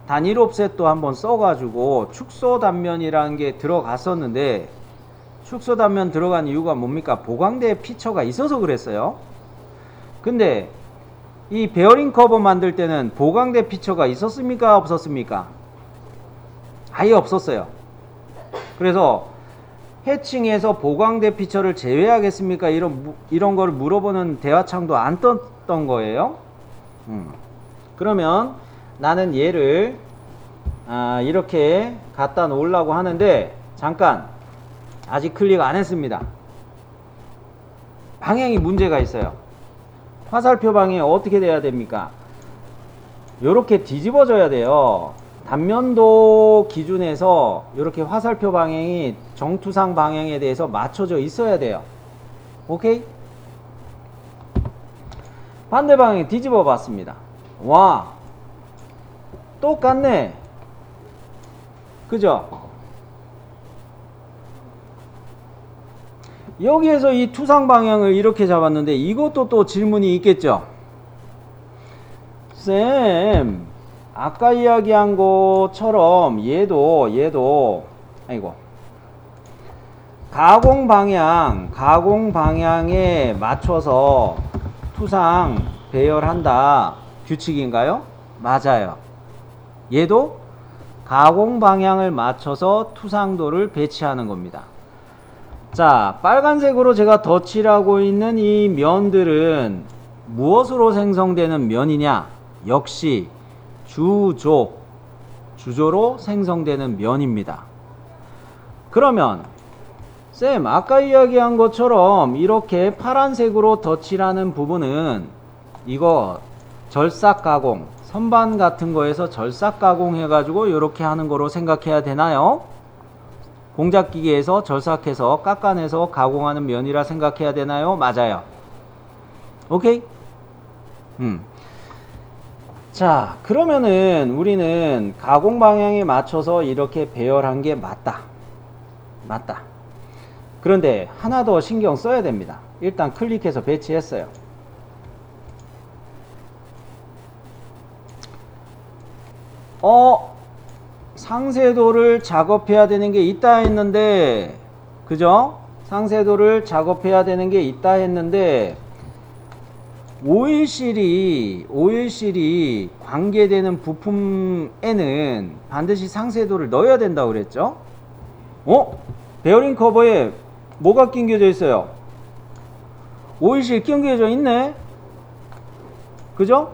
단일 옵셋도 한번 써가지고 축소 단면이라는 게 들어갔었는데, 축소 단면 들어간 이유가 뭡니까? 보강대 피처가 있어서 그랬어요. 근데 이 베어링 커버 만들 때는 보강대 피처가 있었습니까? 없었습니까? 아예 없었어요. 그래서 해칭에서 보강대 피처를 제외하겠습니까? 이런 거를 물어보는 대화창도 안 떴던 거예요. 그러면 나는 얘를 이렇게 갖다 놓으려고 하는데, 잠깐 아직 클릭 안 했습니다. 방향이 문제가 있어요. 화살표 방향이 어떻게 돼야 됩니까? 이렇게 뒤집어져야 돼요. 단면도 기준에서 이렇게 화살표 방향이 정투상 방향에 대해서 맞춰져 있어야 돼요. 오케이? 반대 방향 뒤집어 봤습니다. 와, 똑같네. 그죠? 여기에서 이 투상 방향을 이렇게 잡았는데 이것도 또 질문이 있겠죠? 쌤, 아까 이야기한 것처럼 얘도 아이고, 가공 방향에 맞춰서 투상 배열한다 규칙인가요? 맞아요. 얘도 가공 방향을 맞춰서 투상도를 배치하는 겁니다. 자, 빨간색으로 제가 덧칠하고 있는 이 면들은 무엇으로 생성되는 면이냐? 역시 주조로 생성되는 면입니다. 그러면 쌤, 아까 이야기한 것처럼 이렇게 파란색으로 덧칠하는 부분은 이거 절삭 가공, 선반 같은 거에서 절삭 가공 해가지고 이렇게 하는 거로 생각해야 되나요? 공작기계에서 절삭해서 깎아내서 가공하는 면이라 생각해야 되나요? 맞아요. 오케이? 자, 그러면은 우리는 가공 방향에 맞춰서 이렇게 배열한 게 맞다. 그런데 하나 더 신경 써야 됩니다. 일단 클릭해서 배치했어요. 상세도를 작업해야 되는 게 있다 했는데, 그죠? 상세도를 작업해야 되는 게 있다 했는데, 오일실이 관계되는 부품에는 반드시 상세도를 넣어야 된다고 그랬죠? 베어링 커버에 뭐가 끼워져 있어요? 오일실 끼워져 있네? 그죠?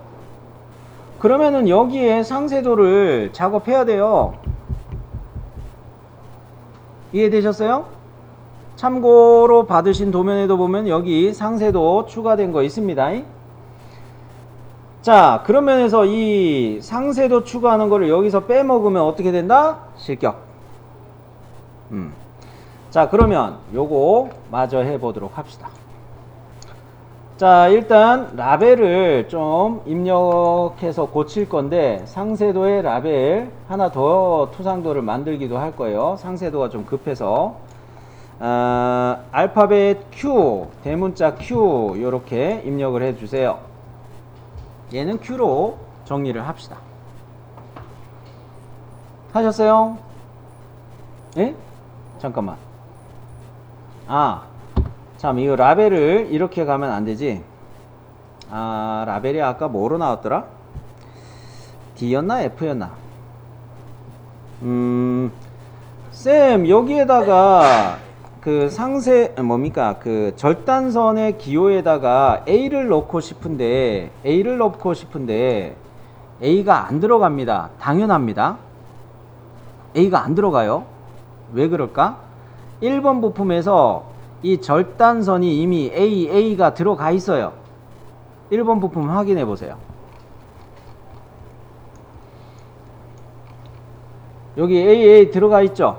그러면은 여기에 상세도를 작업해야 돼요. 이해되셨어요? 참고로 받으신 도면에도 보면 여기 상세도 추가된 거 있습니다. 자, 그런 면에서 이 상세도 추가하는 거를 여기서 빼먹으면 어떻게 된다? 실격. 자, 그러면 요거 마저 해보도록 합시다. 자, 일단 라벨을 좀 입력해서 고칠 건데, 상세도의 라벨 하나 더 투상도를 만들기도 할 거예요. 상세도가 좀 급해서 알파벳 Q, 대문자 Q 이렇게 입력을 해 주세요. 얘는 Q로 정리를 합시다. 하셨어요? 예? 잠깐만. 참, 이거 라벨을 이렇게 가면 안 되지. 라벨이 아까 뭐로 나왔더라? D였나 F였나? 쌤, 여기에다가 그 상세 뭡니까? 그 절단선의 기호에다가 A를 넣고 싶은데 A가 안 들어갑니다. 당연합니다. A가 안 들어가요. 왜 그럴까? 1번 부품에서 이 절단선이 이미 AA가 들어가 있어요. 1번 부품 확인해 보세요. 여기 AA 들어가 있죠.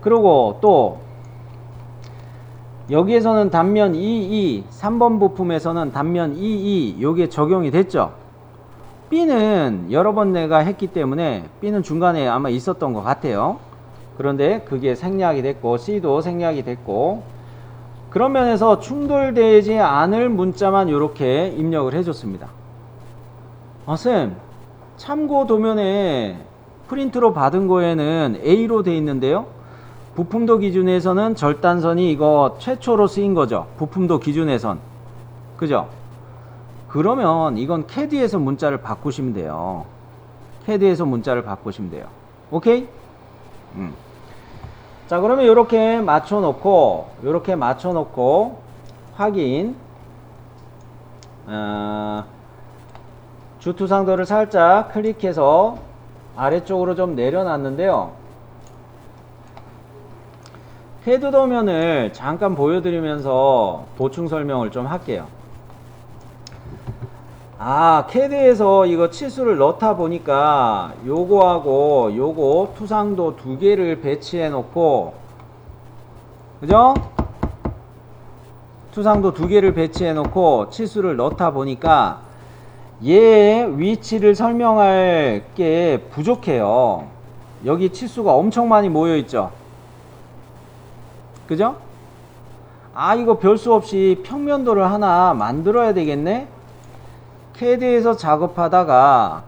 그리고 또 여기에서는 단면 EE, 3번 부품에서는 단면 EE 요게 적용이 됐죠. B는 여러 번 내가 했기 때문에 B는 중간에 아마 있었던 것 같아요. 그런데 그게 생략이 됐고 C도 생략이 됐고, 그런 면에서 충돌되지 않을 문자만 이렇게 입력을 해줬습니다. 쌤, 참고 도면에 프린트로 받은 거에는 A로 돼 있는데요. 부품도 기준에서는 절단선이 이거 최초로 쓰인 거죠. 부품도 기준에선. 그죠? 그러면 이건 CAD에서 문자를 바꾸시면 돼요. CAD에서 문자를 바꾸시면 돼요. 오케이? 자, 그러면 이렇게 맞춰놓고 확인. 주투상도를 살짝 클릭해서 아래쪽으로 좀 내려놨는데요. 헤드 도면을 잠깐 보여드리면서 보충 설명을 좀 할게요. CAD에서 이거 치수를 넣다 보니까 요거하고 요거 투상도 두 개를 배치해 놓고, 그죠? 투상도 두 개를 배치해 놓고 치수를 넣다 보니까 얘의 위치를 설명할 게 부족해요. 여기 치수가 엄청 많이 모여 있죠. 그죠? 이거 별수 없이 평면도를 하나 만들어야 되겠네? CAD에서 작업하다가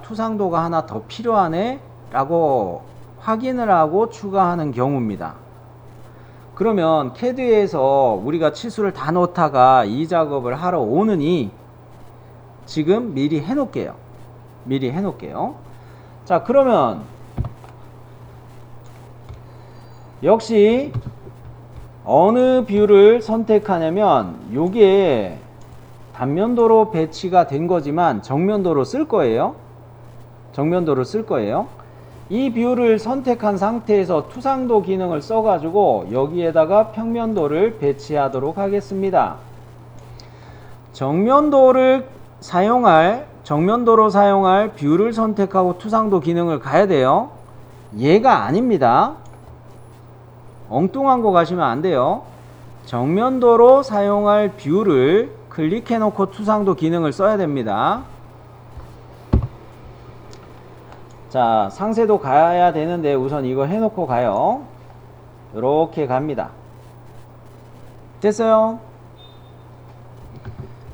투상도가 하나 더 필요하네? 라고 확인을 하고 추가하는 경우입니다. 그러면 CAD에서 우리가 치수를 다 넣다가 이 작업을 하러 오느니 지금 미리 해놓을게요. 자, 그러면 역시 어느 뷰를 선택하냐면 요게 단면도로 배치가 된 거지만 정면도로 쓸 거예요. 이 뷰를 선택한 상태에서 투상도 기능을 써가지고 여기에다가 평면도를 배치하도록 하겠습니다. 정면도로 사용할 뷰를 선택하고 투상도 기능을 가야 돼요. 얘가 아닙니다. 엉뚱한 거 가시면 안 돼요. 정면도로 사용할 뷰를 클릭해 놓고 투상도 기능을 써야 됩니다. 자, 상세도 가야 되는데 우선 이거 해놓고 가요. 이렇게 갑니다. 됐어요?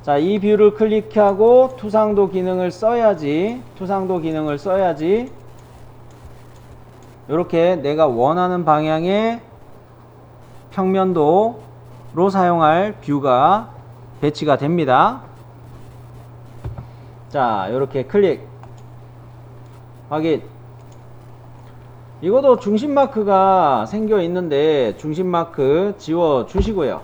자, 이 뷰를 클릭하고 투상도 기능을 써야지 이렇게 내가 원하는 방향의 평면도로 사용할 뷰가 배치가 됩니다. 자, 이렇게 클릭 확인. 이것도 중심 마크가 생겨 있는데 중심 마크 지워 주시고요.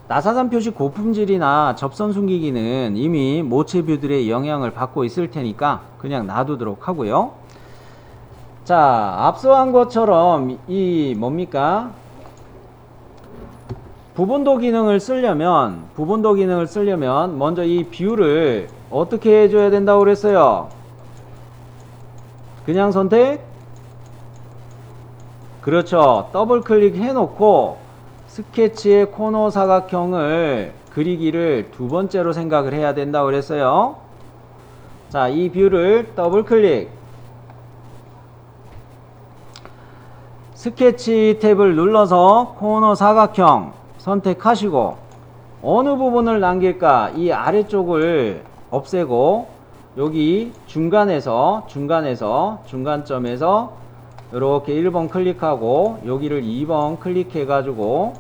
나사산 표시 고품질이나 접선 숨기기는 이미 모체 뷰들의 영향을 받고 있을 테니까 그냥 놔두도록 하고요. 자, 앞서 한 것처럼 이 뭡니까? 부분도 기능을 쓰려면 먼저 이 뷰를 어떻게 해줘야 된다고 그랬어요? 그냥 선택? 그렇죠. 더블 클릭 해놓고 스케치의 코너 사각형을 그리기를 두 번째로 생각을 해야 된다고 그랬어요. 자, 이 뷰를 더블 클릭. 스케치 탭을 눌러서 코너 사각형 선택하시고 어느 부분을 남길까? 이 아래쪽을 없애고 여기 중간점에서 이렇게 1번 클릭하고 여기를 2번 클릭해 가지고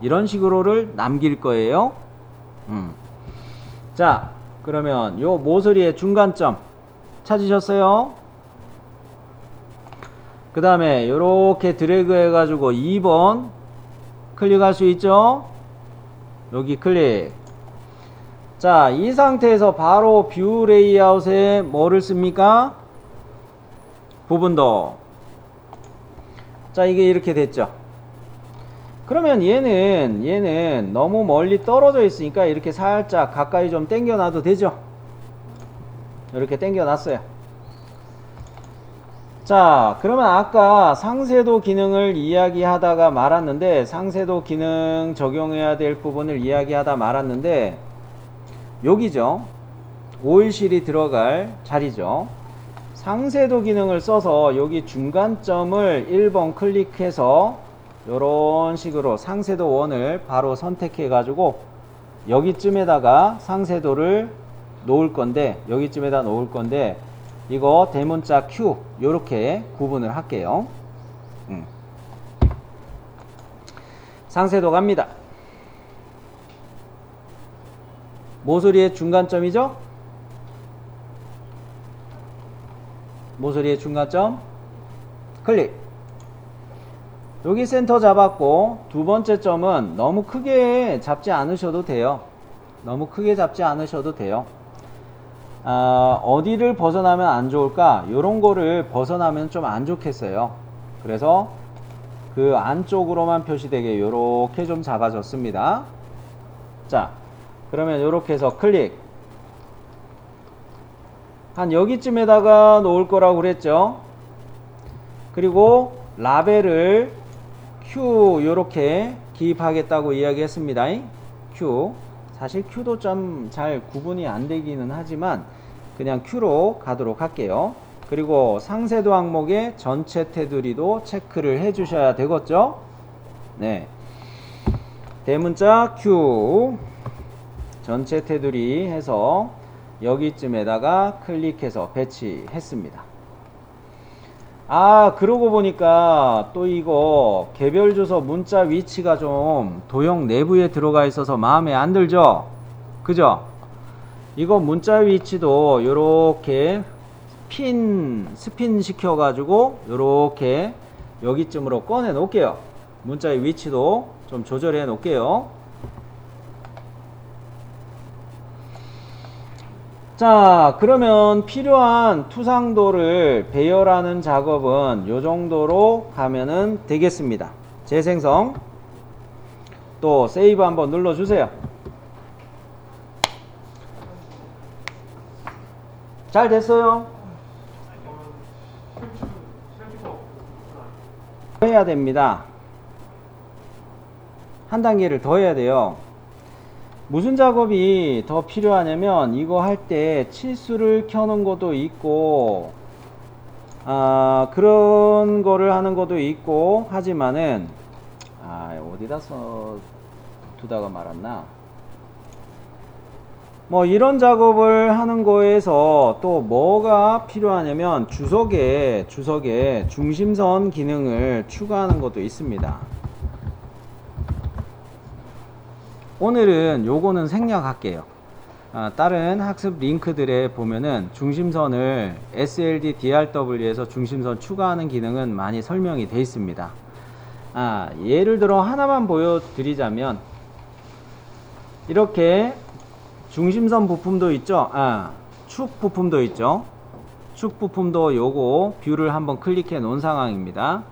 이런 식으로를 남길 거예요. 자, 그러면 요 모서리의 중간점 찾으셨어요? 그 다음에 요렇게 드래그 해 가지고 2번 클릭할 수 있죠? 여기 클릭. 자, 이 상태에서 바로 뷰 레이아웃에 뭐를 씁니까? 부분도. 자, 이게 이렇게 됐죠. 그러면 얘는 너무 멀리 떨어져 있으니까 이렇게 살짝 가까이 좀 당겨 놔도 되죠. 이렇게 당겨 놨어요. 자, 그러면 아까 상세도 기능을 이야기하다가 말았는데, 상세도 기능 적용해야 될 부분을 이야기하다 말았는데, 여기죠. 오일실이 들어갈 자리죠. 상세도 기능을 써서 여기 중간점을 1번 클릭해서 이런 식으로 상세도 원을 바로 선택해 가지고 여기쯤에다가 상세도를 놓을 건데, 여기쯤에다 놓을 건데, 이거 대문자 Q 요렇게 구분을 할게요. 상세도 갑니다. 모서리의 중간점이죠? 모서리의 중간점 클릭. 여기 센터 잡았고, 두 번째 점은 너무 크게 잡지 않으셔도 돼요. 너무 크게 잡지 않으셔도 돼요. 어디를 벗어나면 안 좋을까? 요런 거를 벗어나면 좀 안 좋겠어요. 그래서 그 안쪽으로만 표시되게 요렇게 좀 잡아줬습니다. 자, 그러면 요렇게 해서 클릭. 한 여기쯤에다가 놓을 거라고 그랬죠. 그리고 라벨을 Q 요렇게 기입하겠다고 이야기했습니다. Q. 사실 Q도 좀 잘 구분이 안 되기는 하지만 그냥 Q로 가도록 할게요. 그리고 상세도 항목의 전체 테두리도 체크를 해 주셔야 되겠죠. 네. 대문자 Q 전체 테두리 해서 여기쯤에다가 클릭해서 배치했습니다. 그러고 보니까 또 이거 개별 주소 문자 위치가 좀 도형 내부에 들어가 있어서 마음에 안 들죠? 그죠? 이거 문자 위치도 요렇게 스핀 시켜 가지고 요렇게 여기쯤으로 꺼내 놓을게요. 문자의 위치도 좀 조절해 놓을게요. 자, 그러면 필요한 투상도를 배열하는 작업은 요 정도로 가면은 되겠습니다. 재생성 또 세이브 한번 눌러 주세요. 잘 됐어요? 해야 됩니다. 한 단계를 더 해야 돼요. 무슨 작업이 더 필요하냐면 이거 할 때 치수를 켜는 것도 있고 그런 거를 하는 것도 있고 하지만은 어디다 두다가 말았나, 뭐 이런 작업을 하는 거에서 또 뭐가 필요하냐면 주석에 중심선 기능을 추가하는 것도 있습니다. 오늘은 요거는 생략할게요. 다른 학습 링크들에 보면은 중심선을 SLD DRW에서 중심선 추가하는 기능은 많이 설명이 되어 있습니다. 예를 들어 하나만 보여드리자면 이렇게 중심선 부품도 있죠. 축 부품도 있죠. 축 부품도 요거 뷰를 한번 클릭해 놓은 상황입니다.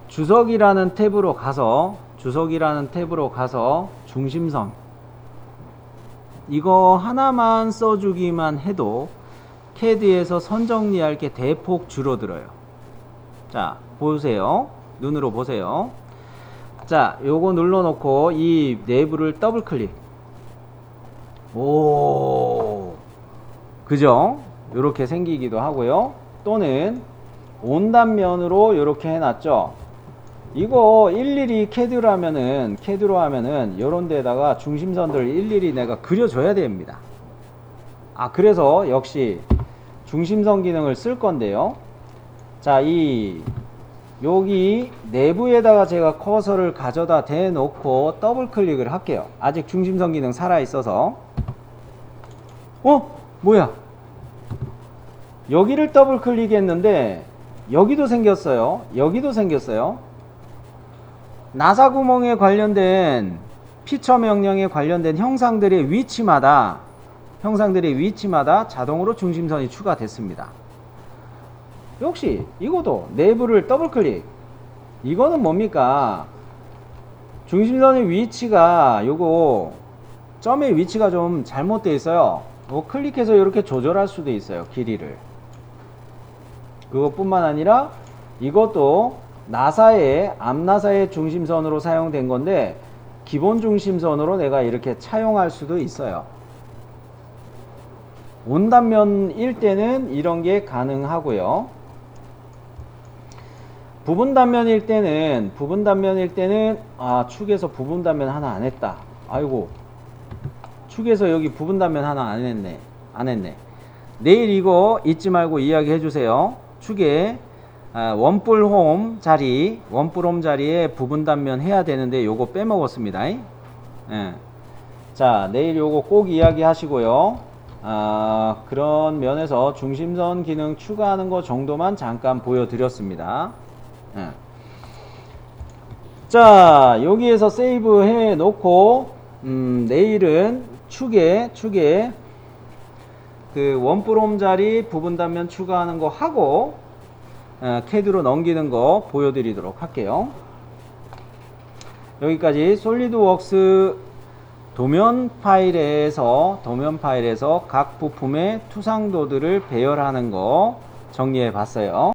주석이라는 탭으로 가서 중심선 이거 하나만 써주기만 해도 CAD에서 선 정리할 게 대폭 줄어들어요. 자, 보세요. 눈으로 보세요. 자, 요거 눌러놓고 이 내부를 더블 클릭. 그죠? 요렇게 생기기도 하고요. 또는 온단면으로 요렇게 해놨죠. 이거 일일이 CAD로 하면은 요런 데다가 중심선들 일일이 내가 그려줘야 됩니다. 그래서 역시 중심선 기능을 쓸 건데요. 자, 여기 내부에다가 제가 커서를 가져다 대놓고 더블 클릭을 할게요. 아직 중심선 기능 살아있어서. 뭐야? 여기를 더블 클릭했는데 여기도 생겼어요. 여기도 생겼어요. 나사 구멍에 관련된 피처 명령에 관련된 형상들의 위치마다 자동으로 중심선이 추가됐습니다. 역시 이것도 내부를 더블 클릭. 이거는 뭡니까? 중심선의 위치가 요거 점의 위치가 좀 잘못되어 있어요. 이거 클릭해서 이렇게 조절할 수도 있어요. 길이를. 그것뿐만 아니라 이것도 나사의 앞나사의 중심선으로 사용된 건데 기본 중심선으로 내가 이렇게 차용할 수도 있어요. 온단면일 때는 이런 게 가능하고요. 부분 단면일 때는 축에서 부분 단면 하나 안 했다. 아이고, 축에서 여기 부분 단면 하나 안 했네. 내일 이거 잊지 말고 이야기해 주세요. 축에 원뿔홈 자리에 부분 단면 해야 되는데 요거 빼먹었습니다. 예. 자, 내일 요거 꼭 이야기 하시고요. 그런 면에서 중심선 기능 추가하는 거 정도만 잠깐 보여드렸습니다. 예. 자, 여기에서 세이브 해 놓고 내일은 축에 그 원뿔홈 자리 부분 단면 추가하는 거 하고 CAD로 넘기는 거 보여드리도록 할게요. 여기까지 솔리드웍스 도면 파일에서 각 부품의 투상도들을 배열하는 거 정리해 봤어요.